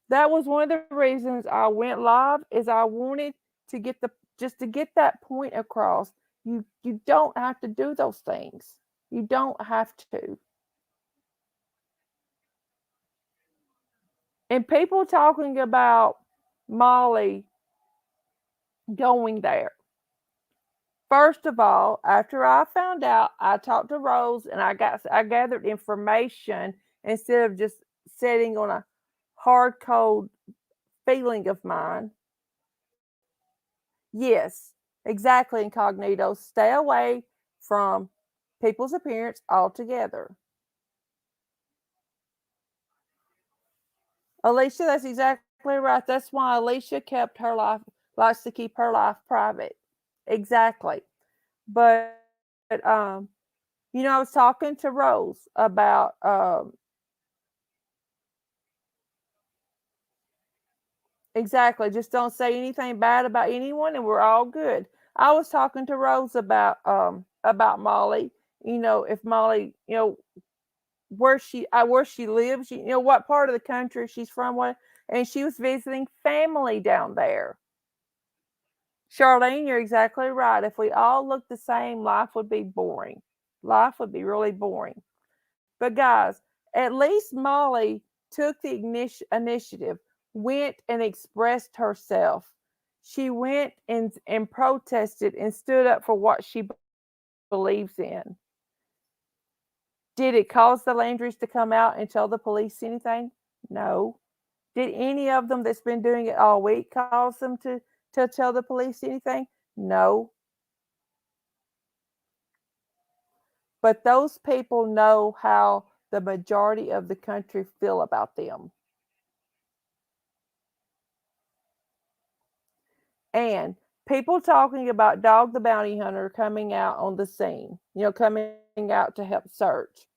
That was one of the reasons I went live is I wanted to get to get that point across. You don't have to do those things. You don't have to. And people talking about Molly going there. First of all, after I found out, I talked to Rose and I gathered information instead of just sitting on a hard cold feeling of mine. Yes, exactly, incognito. Stay away from people's appearance altogether. Alicia, that's exactly right. That's why Alicia kept her life, likes to keep her life private. Exactly. But, um, I was talking to Rose about, exactly, just don't say anything bad about anyone and we're all good. I was talking to Rose about Molly, if Molly, where she lives, what part of the country she's from, what, and she was visiting family down there. Charlene, you're exactly right. If we all looked the same, life would be boring. Life would be really boring. But guys, at least Molly took the initiative, went and expressed herself. She went and protested and stood up for what she believes in. Did it cause the Landrys to come out and tell the police anything? No. Did any of them that's been doing it all week cause them to tell the police anything? No. But those people know how the majority of the country feel about them. And people talking about Dog the Bounty Hunter coming out on the scene, coming out to help search.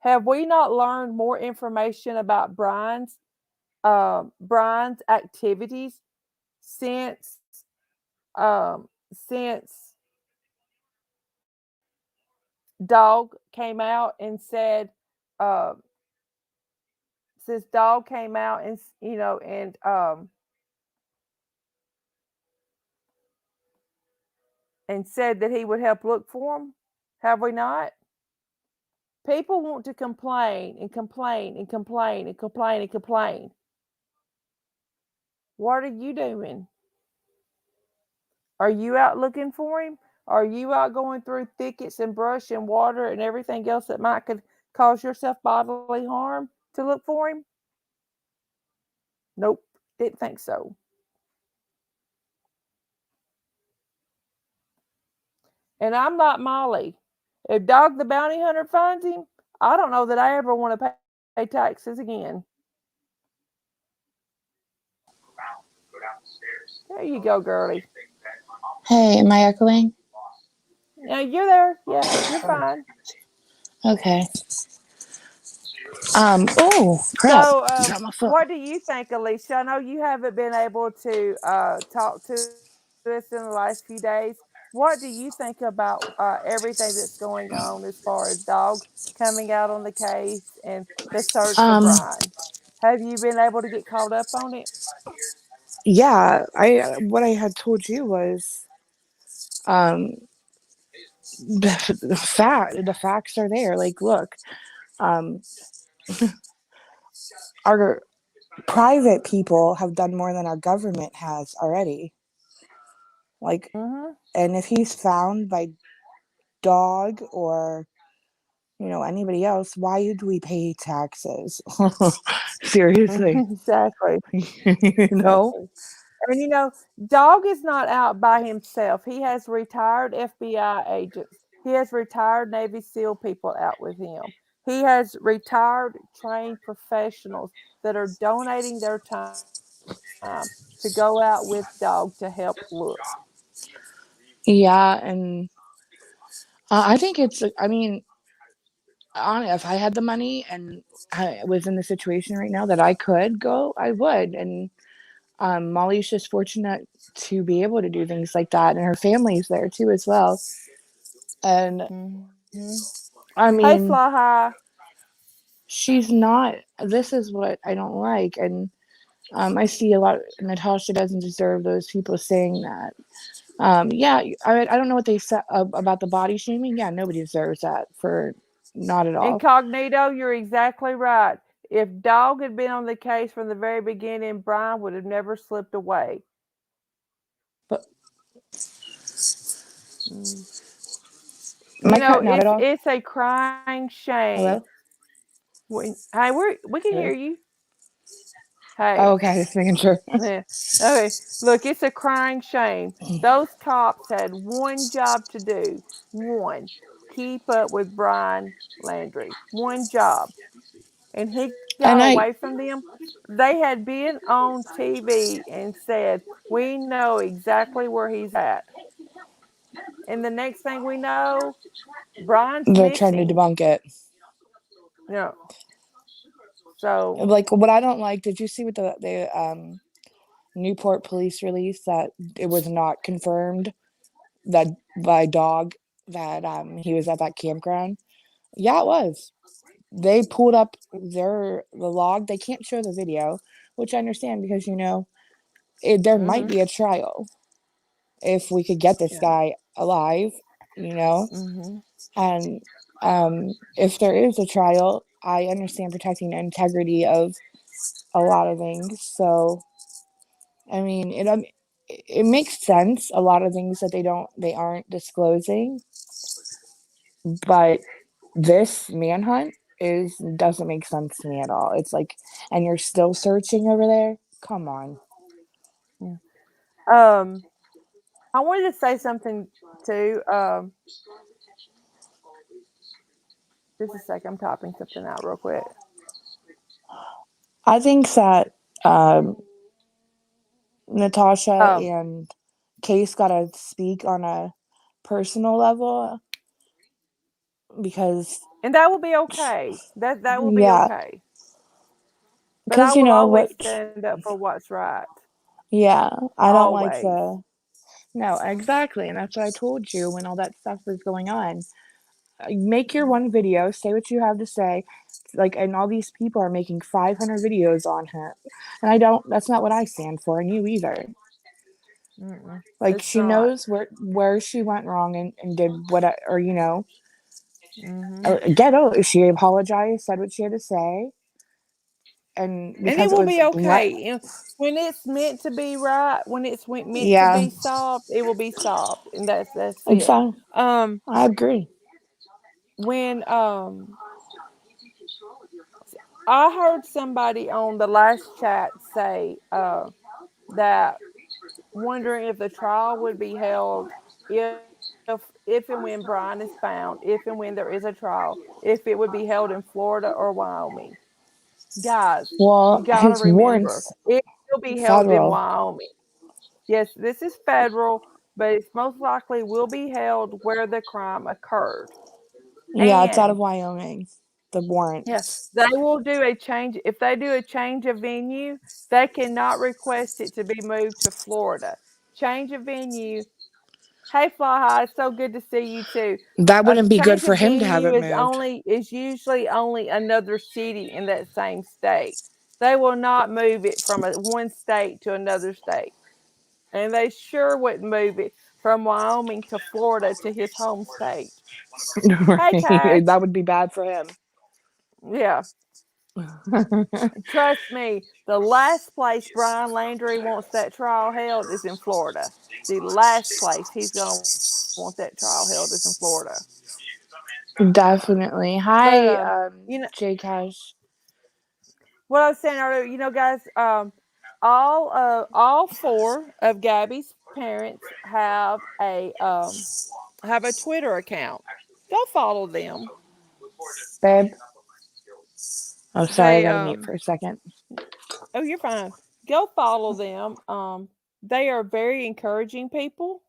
Have we not learned more information about Brian's activities since since Dog came out and said uh, since Dog came out and and said that he would help look for him? Have we not? People want to complain and complain and complain and complain and complain. What are you doing? Are you out looking for him? Are you out going through thickets and brush and water and everything else that might could cause yourself bodily harm to look for him? Nope, didn't think so. And I'm not Molly. If Dog the Bounty Hunter finds him, I don't know that I ever want to pay taxes again. There you go, girlie.
Hey, am I echoing?
Yeah, you're there. Yeah, you're fine.
Okay. Oh, crap.
So,
Got my foot.
what do you think, Alicia? I know you haven't been able to talk to us in the last few days. What do you think about everything that's going on as far as Dog coming out on the case and the search for
Um,
Brian? Have you been able to get caught up on it?
yeah, what I had told you was the facts are there. Like, look, um, our private people have done more than our government has already. Like,
Mm-hmm.
and if he's found by Dog or anybody else, why would we pay taxes? Seriously.
Exactly.
you know?
Exactly. And Dog is not out by himself. He has retired FBI agents. He has retired Navy SEAL people out with him. He has retired trained professionals that are donating their time to go out with Dog to help look.
Yeah, and I think I mean, if I had the money and I was in the situation right now that I could go, I would. And Molly's just fortunate to be able to do things like that, and her family's there too as well. And
Mm-hmm.
I
Hey,
mean,
Fly High.
she's not. This is what I don't like, and I see a lot. Natasha doesn't deserve those people saying that. Yeah, I don't know what they said about the body shaming. Yeah, nobody deserves that for not at all.
Incognito, you're exactly right. If Dog had been on the case from the very beginning, Brian would have never slipped away.
But
Mm.
am I cutting out at all?
It's a crying shame.
Hello?
Hey, we can hear
Hello?
you.
Oh,
Hey,
okay, just making sure.
yeah. Okay. Look, it's a crying shame. Those cops had one job to do. One, keep up with Brian Landry. One job, and he got
And I,
away from them. They had been on TV and said, "We know exactly where he's at." And the next thing we know, Brian's
they're trying to
missing.
debunk it.
No. So,
Like, what I don't like, did you see what the Newport police release that it was not confirmed that by Dog that he was at that campground? Yeah, it was. They pulled up the log. They can't show the video, which I understand because there might
mm-hmm,
be a trial if we could get this
yeah,
guy alive, you know,
mm-hmm,
and if there is a trial, I understand protecting the integrity of a lot of things. So I mean, it makes sense. A lot of things that they aren't disclosing, but this manhunt doesn't make sense to me at all. It's like, and you're still searching over there. Come on.
yeah. I wanted to say something too. Just a second, I'm typing something out real quick.
I think that Natasha
Um,
and Case gotta speak on a personal level because
and that will be okay. That will be
yeah,
okay. But I
because
will always
what
stand up for what's right.
yeah, I don't like
Always.
the no, exactly, and that's what I told you when all that stuff was going on. Make your one video, say what you have to say, like, and all these people are making 500 videos on her, and that's not what I stand for, and you either.
Mm-mm,
Like,
it's
she
not.
knows where she went wrong and did what or She apologized, said what she had to say, and
And it
because it
will
was
be okay. When it's meant to be right, when it's meant to
yeah,
be solved, it will be solved, and that's it.
exactly.
Um,
I agree.
when I heard somebody on the last chat say that wondering if the trial would be held if and when Brian is found, if and when there is a trial, if it would be held in Florida or Wyoming. Guys, you
Well,
got to
his
remember,
warrants
it will be held in
federal.
Wyoming. Yes, this is federal, but it's most likely will be held where the crime occurred.
Yeah, it's out of
And
Wyoming. The
yeah,
warrants.
they will do a change. If they do a change of venue, they cannot request it to be moved to Florida. Change of venue. Hey, Fly High, it's so good to see you too.
That
A
wouldn't be good
change
for
of
him to have
venue
it moved.
is usually only another city in that same state. They will not move it from one state to another state. And they sure wouldn't move it from Wyoming to Florida to his home state. Hey, Cash.
That would be bad for him.
Yeah. Trust me, the last place Brian Landry wants that trial held is in Florida. The last place he's going to want that trial held is in Florida.
Definitely.
But
Hi, J Cash.
what I was saying earlier, guys, all four of Gabby's parents have a Twitter account. Go follow them.
Babe. Oh, sorry, I
They
gotta mute for a second.
Oh, you're fine. Go follow them. They are very encouraging people,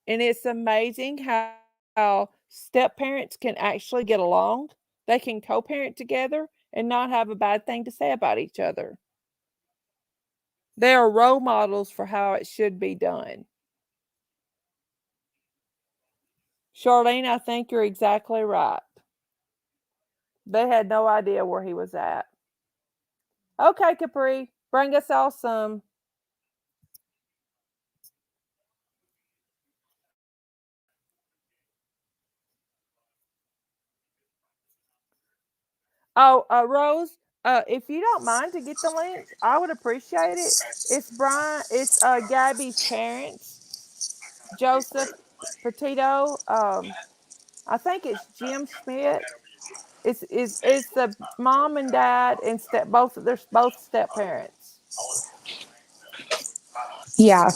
and it's amazing how step parents can actually get along. They can co-parent together and not have a bad thing to say about each other. They are role models for how it should be done. Charlene, I think you're exactly right. They had no idea where he was at. Okay, Capri, bring us all some. Oh, Rose, if you don't mind to get the links, I would appreciate it. It's Gabby's parents, Joseph Petito. I think it's Jim Schmidt. It's the mom and dad and there's both step parents.
Yeah.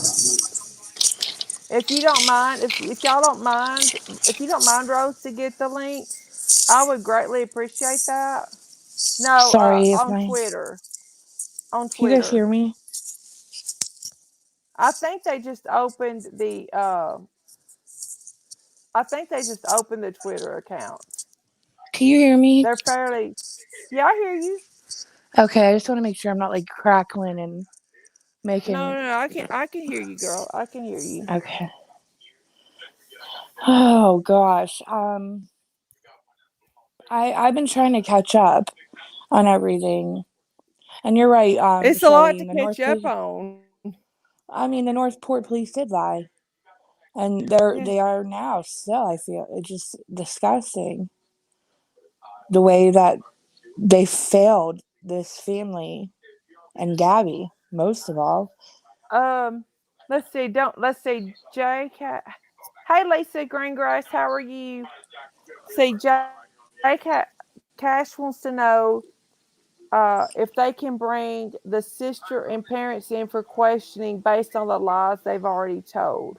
If you don't mind, if y'all don't mind, if you don't mind, Rose, to get the links, I would greatly appreciate that. No,
Sorry if
on
my.
Twitter. On
Can you guys
Twitter.
hear me?
I think they just opened the Twitter accounts.
Can you hear me?
They're fairly Yeah, I hear you.
Okay, I just want to make sure I'm not like crackling and
No,
making.
no, no, I can hear you, girl. I can hear you.
Okay. Oh gosh. I've been trying to catch up on everything, and you're right.
It's a lot to
Charlene, the
catch
North
up
Police.
on.
I mean, the Northport police did lie, and
Yeah.
they are now still. I feel it's just disgusting the way that they failed this family and Gabby most of all.
Let's see. Let's see. Hey, Lisa Greengrass, how are you? See, Cash wants to know if they can bring the sister and parents in for questioning based on the lies they've already told.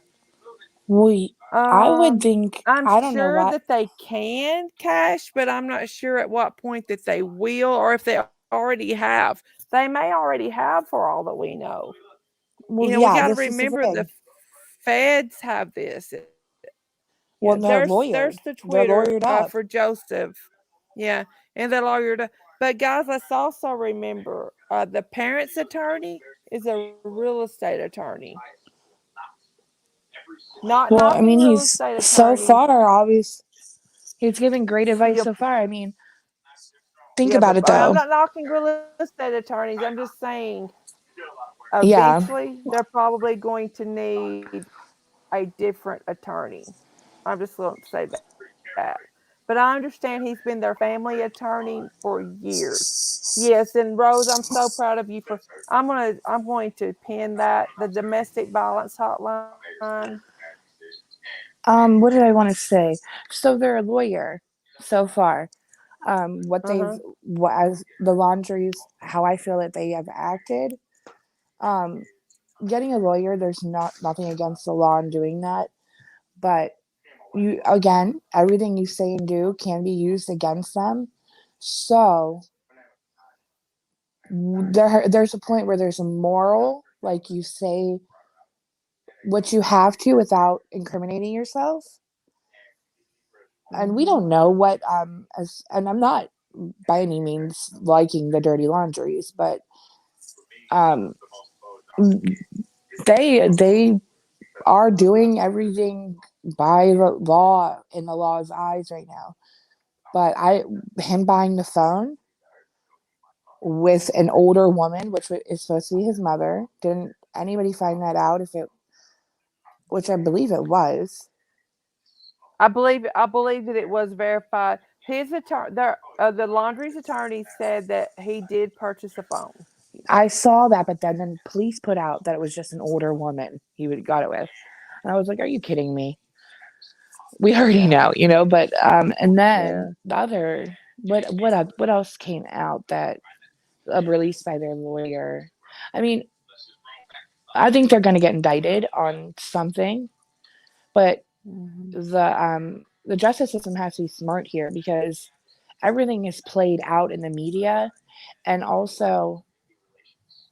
We, I would
Um,
think
I'm
I don't know
sure
what.
that they can, Cash, but I'm not sure at what point that they will or if they already have. They may already have for all that we know.
Well,
We
yeah,
got to
this is the
remember the
thing.
feds have this. Yeah,
Well, they're
there's the
lawyered. They're
Twitter
lawyered
for
up.
Joseph. Yeah, and the lawyer. But guys, let's also remember the parents' attorney is a real estate attorney. Not
Well, I
knocking
mean,
real
he's
estate
so
attorneys.
far obvious. He's giving great advice
Yeah,
so far. I mean, think
yeah,
about it
but I'm
though.
not knocking real estate attorneys. I'm just saying
Yeah.
eventually they're probably going to need a different attorney. I'm just going to say that. But but I understand he's been their family attorney for years. Yes, and Rose, I'm so proud of you for. I'm going to pin that the domestic violence hotline.
What did I want to say? So they're a lawyer so far. What
Uh
they've
huh.
what as the laundries, how I feel that they have acted. Um, Getting a lawyer, there's nothing against the law in doing that, but you again, everything you say and do can be used against them. So there's a point where there's a moral, like you say what you have to without incriminating yourself. And we
Hmm.
don't know what as and I'm not by any means liking the dirty laundries, but um they are doing everything by the law in the law's eyes right now. But him buying the phone with an older woman, which is supposed to be his mother, didn't anybody find that out? If it, which I believe it was.
I believe that it was verified. His attorney, the laundry's attorney said that he did purchase a phone.
I saw that, but then police put out that it was just an older woman he would got it with, and I was like, "Are you kidding me?" We already
Yeah.
know, But and then
Yeah.
the other, what else came out that released by their lawyer? I mean, I think they're going to get indicted on something, but
Hmm.
the justice system has to be smart here because everything is played out in the media and also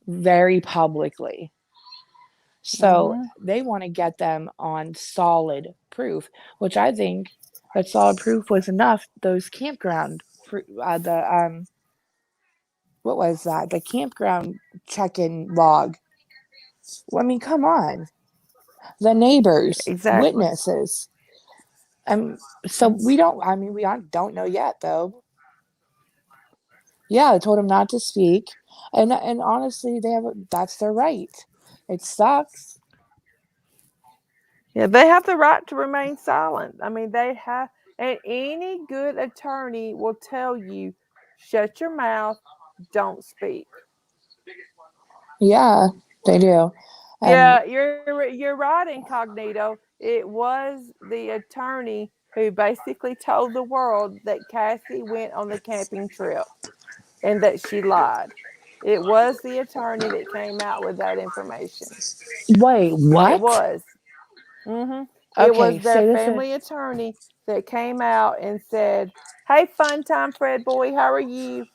very publicly. So
Hmm.
they want to get them on solid proof, which I think that solid proof was enough. Those campground, what was that? The campground check-in log. I mean, come on, the neighbors,
Exactly.
witnesses. So we don't. I mean, don't know yet though. Yeah, I told him not to speak, and honestly, that's their right. It sucks.
Yeah, they have the right to remain silent. I mean, they have, and any good attorney will tell you, shut your mouth, don't speak.
Yeah, they do, and
Yeah, you're right, Incognito. It was the attorney who basically told the world that Cassie went on the camping trip and that she lied. It was the attorney that came out with that information.
wait,
It
what?
was. Hmm. It
Okay,
was their
say this.
family attorney that came out and said, "Hey, fun time, Fred boy, how are you?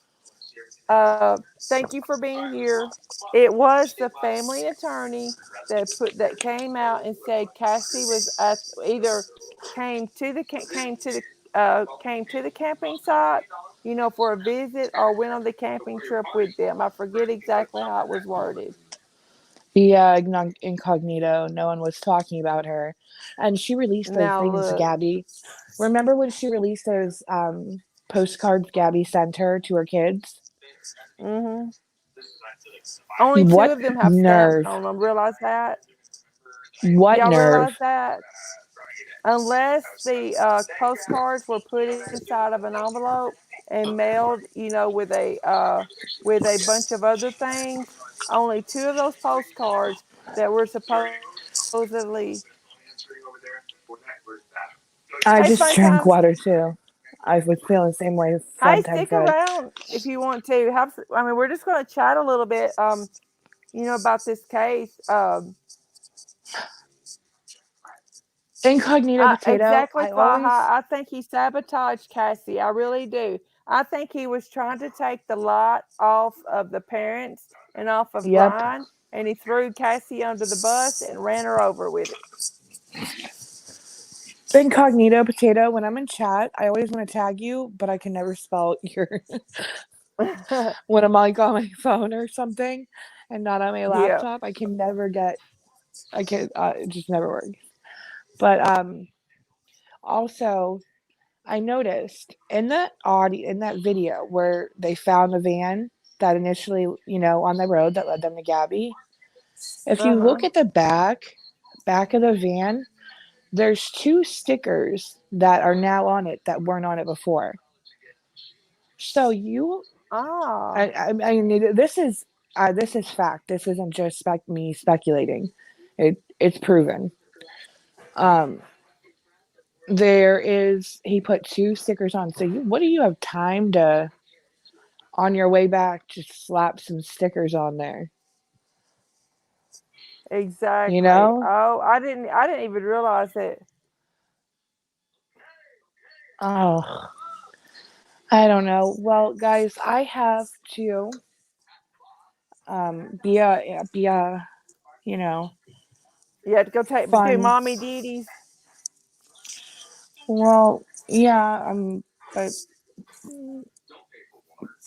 Thank you for being here." It was the family attorney that came out and said Cassie was at either came to the camping site, for a visit or went on the camping trip with them. I forget exactly how it was worded.
Yeah, incognito. No one was talking about her, and she released those
Now
things.
look,
Gabby, remember when she released those postcards Gabby sent her to her kids?
hmm only two
What
of them have stamps
nerve!
on them. Realize that?
What
Y'all
nerve!
realize that? Unless the postcards were put inside of an envelope and mailed, with a bunch of other things, only two of those postcards that were supposedly.
I
Hey,
just
fun
drank
times.
water too. I was feeling the same way.
Hey,
Fun time
stick
said.
around if you want to. I mean, we're just going to chat a little bit. About this case.
Incognito
I
potato.
exactly
I
thought
always.
how I think he sabotaged Cassie. I really do. I think he was trying to take the light off of the parents and off of
Yep.
Brian, and he threw Cassie under the bus and ran her over with
Incognito potato. When I'm in chat, I always want to tag you, but I can never spell your
it.
when I'm like on my phone or something and not on my
Yeah.
laptop. I can never get. I can. It just never works. But also, I noticed in that video where they found the van that initially, on the road that led them to Gabby. If you
Uh-huh.
look at the back of the van, there's 2 stickers that are now on it that weren't on it before. So
Ah,
I mean, this is fact. This isn't just me speculating. It's proven. Um, he put 2 stickers on. So what do you have time to on your way back just slap some stickers on there? You
exactly.
know?
Oh, I didn't even realize it.
Oh, I don't know. Well, guys, I have to be a you know
You had to go do
fun.
mommy duties.
Well, yeah, but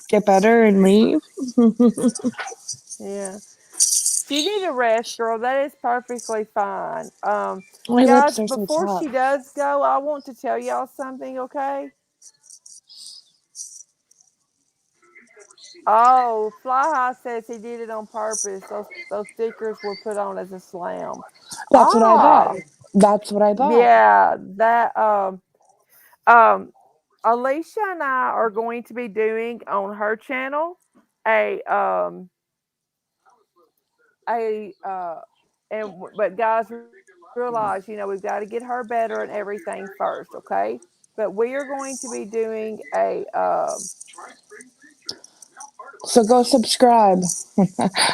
get better and leave.
Yeah. If you need a rest, girl, that is perfectly fine.
My lips
Guys,
are so
before she
chapped.
does go, I want to tell y'all something, okay? Oh, Fly High says he did it on purpose. Those stickers were put on as a slam.
That's what I bet.
Ah,
That's what I bet.
yeah, that um Alicia and I are going to be doing on her channel a a but guys, realize, we've got to get her better and everything first, okay? But we are going to be doing a
So go subscribe.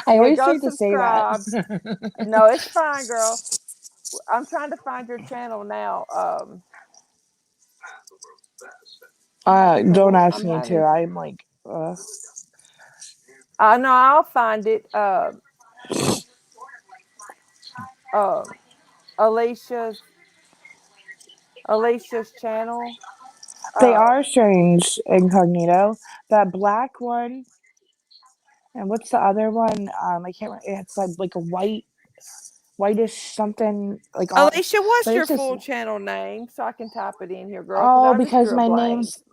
I
yeah,
always
go
start to say that.
subscribe. No, it's fine, girl. I'm trying to find your channel now.
Don't
So
ask
I'm
me to.
having
I'm like,
I know I'll find it. Um Alicia's channel.
they
Uh
are strange incognito. That black one, and what's the other one? I can't remember. It's like a whitish something like all,
Alicia, what's
but
your
it's just
full channel name so I can type it in here, girl? Because
oh
I just
because
drew a
my
blank.
name's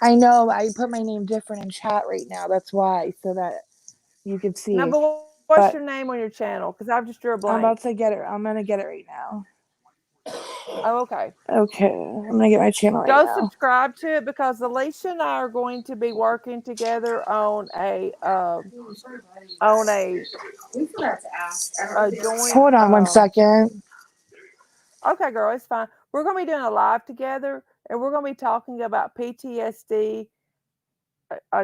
I know I put my name different in chat right now. That's why so that you could
No,
see.
but what's
But
your name on your channel? Because I've just drew a
I'm about
blank.
to get it. I'm gonna get it right now.
Oh, okay.
Okay, I'm gonna get my channel right
Go
now.
subscribe to it because Alicia and I are going to be working together on a joint.
Hold on 1 second.
Okay, girl, it's fine. We're going to be doing a live together, and we're going to be talking about PTSD,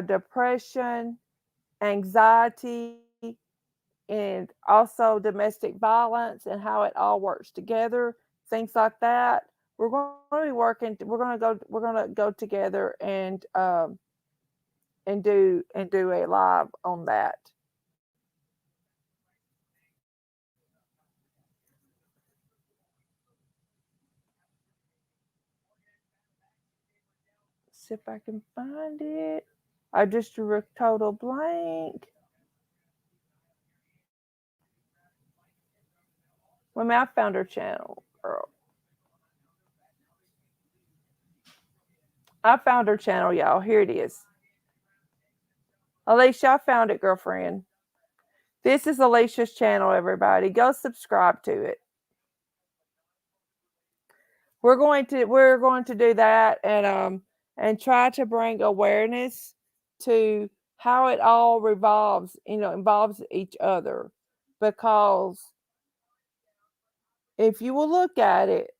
depression, anxiety, and also domestic violence and how it all works together, things like that. We're going to be working. We're going to go together and do a live on that. See if I can find it. I just drew a total blank. Well, I mean, I found her channel, girl. I found her channel, y'all. Here it is. Alicia, I found it, girlfriend. This is Alicia's channel, everybody. Go subscribe to it. We're going to do that and try to bring awareness to how it all involves each other, because if you will look at it,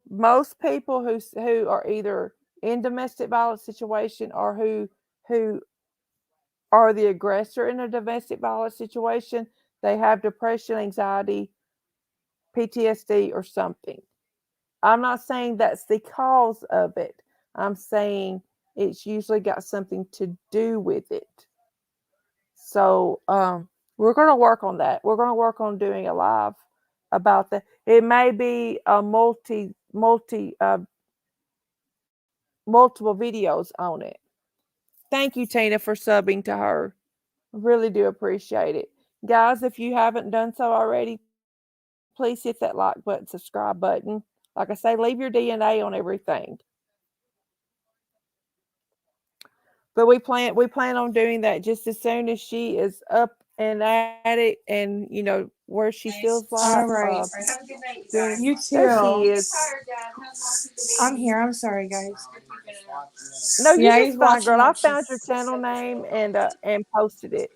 most people who are either in domestic violence situation or who are the aggressor in a domestic violence situation, they have depression, anxiety, PTSD, or something. I'm not saying that's the cause of it. I'm saying it's usually got something to do with it. So we're going to work on that. We're going to work on doing a live about that. It may be a multiple videos on it. Thank you, Tina, for subbing to her. Really do appreciate it. Guys, if you haven't done so already, please hit that like button, subscribe button. Like I say, leave your DNA on everything. But we plan on doing that just as soon as she is up and at it, and where she feels like
All right.
doing.
You
There she
too.
is.
I'm here. I'm sorry, guys.
No, you're
Yeah,
just
he's
fine,
watching
girl. I
what
found your
she's.
channel name and posted it,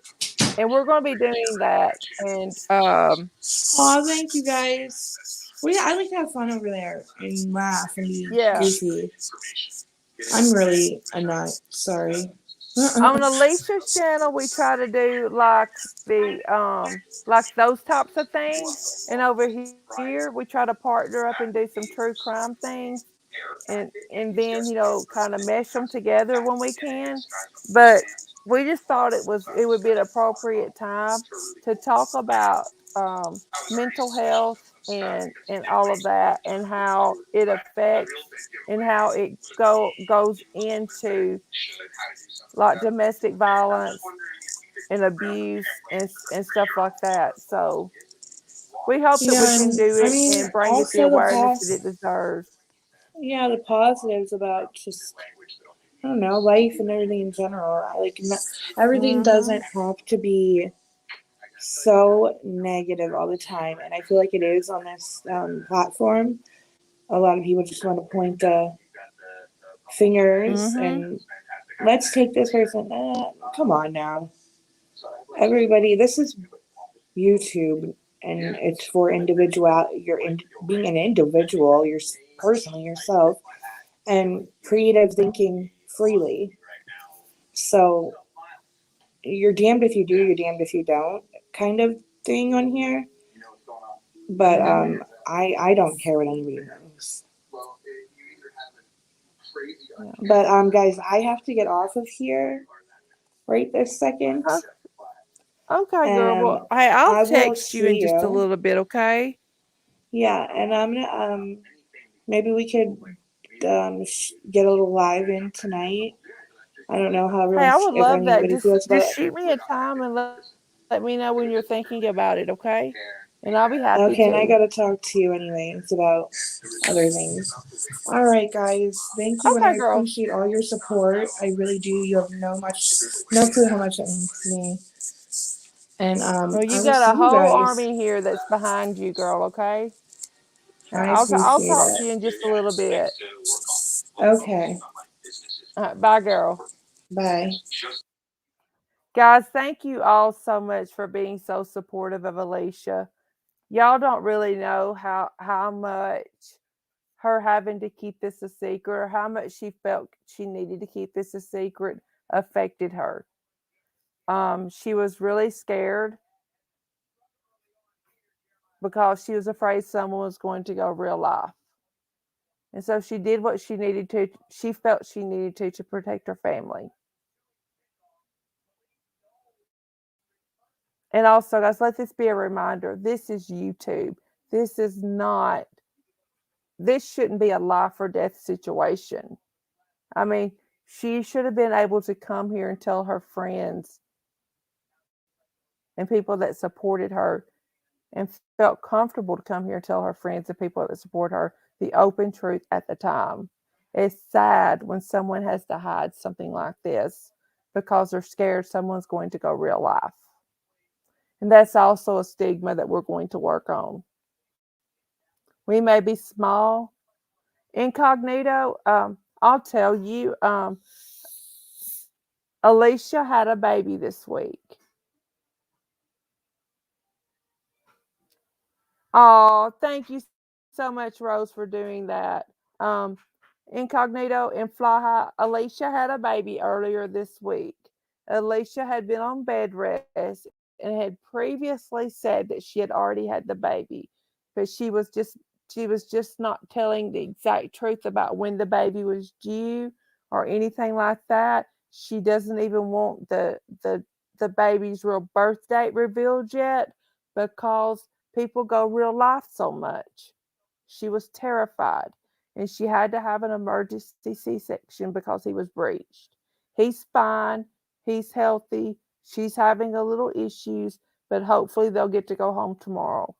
and we're going to be doing that. And
Oh, thank you guys. I like to have fun over there and laugh and be
yeah,
goofy. I'm really a nut. Sorry.
on Alicia's channel, we try to do like like those types of things, and over here we try to partner up and do some true crime things, and then kind of mesh them together when we can. But we just thought it would be an appropriate time to talk about mental health and all of that, and how it affects and how it goes into like domestic violence and abuse and stuff like that. So we hope that we
Yeah,
can
and
do
I
it
mean,
and bring it the
also
awareness that it deserves.
the positives about just, I don't know, life and everything in general. Like, everything
Hmm.
doesn't have to be so negative all the time. And I feel like it is on this platform. A lot of people just want to point the fingers
Hmm.
and let's take this person. Come on now. Everybody, this is YouTube and it's for individual. Being an individual, you're personally yourself and creative thinking freely. So you're damned if you do, you're damned if you don't, kind of thing on here. But
Hmm.
I don't care what anybody knows.
Yeah.
But guys, I have to get off of here right this second.
Okay, girl.
And
Well, hey, I'll
I will
text you in
see
just a
you.
little bit, okay?
Yeah, and I'm gonna maybe we could get a little live in tonight. I don't know how
Hey, I
everyone,
would
if
love that.
anybody
Just
feels about
just
it.
shoot me a time and let me know when you're thinking about it, okay? And I'll be happy
Okay, and I
to.
gotta talk to you anyways about other things. All right, guys. Thank you, and
Okay,
I
girl.
appreciate all your support. I really do. You have no clue how much it means to me. And
Well,
I
you
will
got
see
a
you
whole
guys.
army here that's behind you, girl, okay?
I
I'll
appreciate
talk to
it.
you in just a little bit.
Okay.
Bye, girl.
Bye.
Guys, thank you all so much for being so supportive of Alicia. Y'all don't really know how much her having to keep this a secret, or how much she felt she needed to keep this a secret, affected her. She was really scared because she was afraid someone was going to go real life. And so she did what she needed to. She felt she needed to protect her family. And also, guys, let this be a reminder. This is YouTube. This is not, this shouldn't be a life or death situation. I mean, she should have been able to come here and tell her friends and people that supported her, and felt comfortable to come here and tell her friends and people that support her the open truth at the time. It's sad when someone has to hide something like this because they're scared someone's going to go real life. And that's also a stigma that we're going to work on. We may be small. Incognito, I'll tell you, Alicia had a baby this week. Oh, thank you so much, Rose, for doing that. Um, Incognito and Fly High, Alicia had a baby earlier this week. Alicia had been on bed rest and had previously said that she had already had the baby, but she was just not telling the exact truth about when the baby was due or anything like that. She doesn't even want the baby's real birth date revealed yet because people go real life so much. She was terrified, and she had to have an emergency C-section because he was breached. He's fine. He's healthy. She's having a little issues, but hopefully they'll get to go home tomorrow.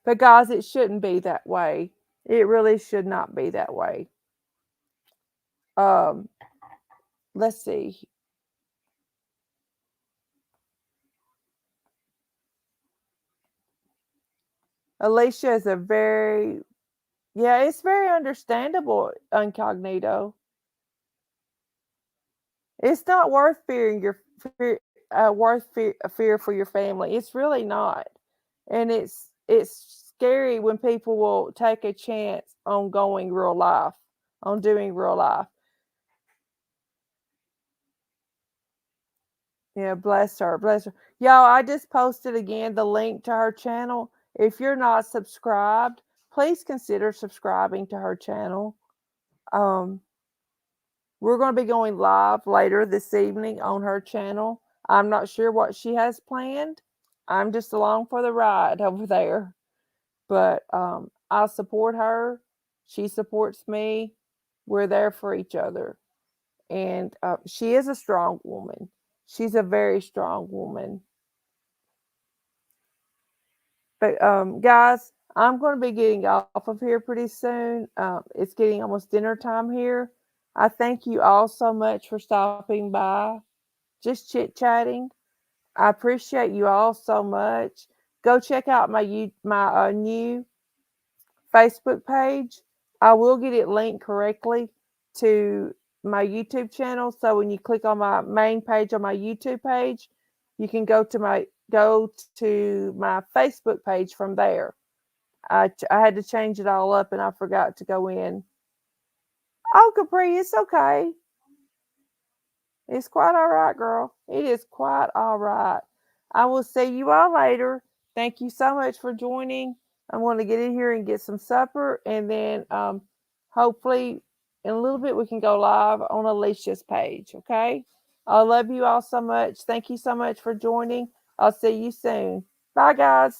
But guys, it shouldn't be that way. It really should not be that way. Um, let's see. Alicia is a very, yeah, it's very understandable, incognito. It's not worth fearing your fear, fear for your family. It's really not, and it's scary when people will take a chance on going real life, on doing real life. Yeah, bless her, bless her. Y'all, I just posted again the link to her channel. If you're not subscribed, please consider subscribing to her channel. Um, we're going to be going live later this evening on her channel. I'm not sure what she has planned. I'm just along for the ride over there. But I support her. She supports me. We're there for each other. And she is a strong woman. She's a very strong woman. But guys, I'm going to be getting off of here pretty soon. It's getting almost dinner time here. I thank you all so much for stopping by, just chit chatting. I appreciate you all so much. Go check out my new Facebook page. I will get it linked correctly to my YouTube channel. So when you click on my main page on my YouTube page, you can go to my Facebook page from there. I had to change it all up and I forgot to go in. Oh, Capri, it's okay. It's quite all right, girl. It is quite all right. I will see you all later. Thank you so much for joining. I'm going to get in here and get some supper, and then hopefully in a little bit we can go live on Alicia's page. Okay. I love you all so much. Thank you so much for joining. I'll see you soon. Bye, guys.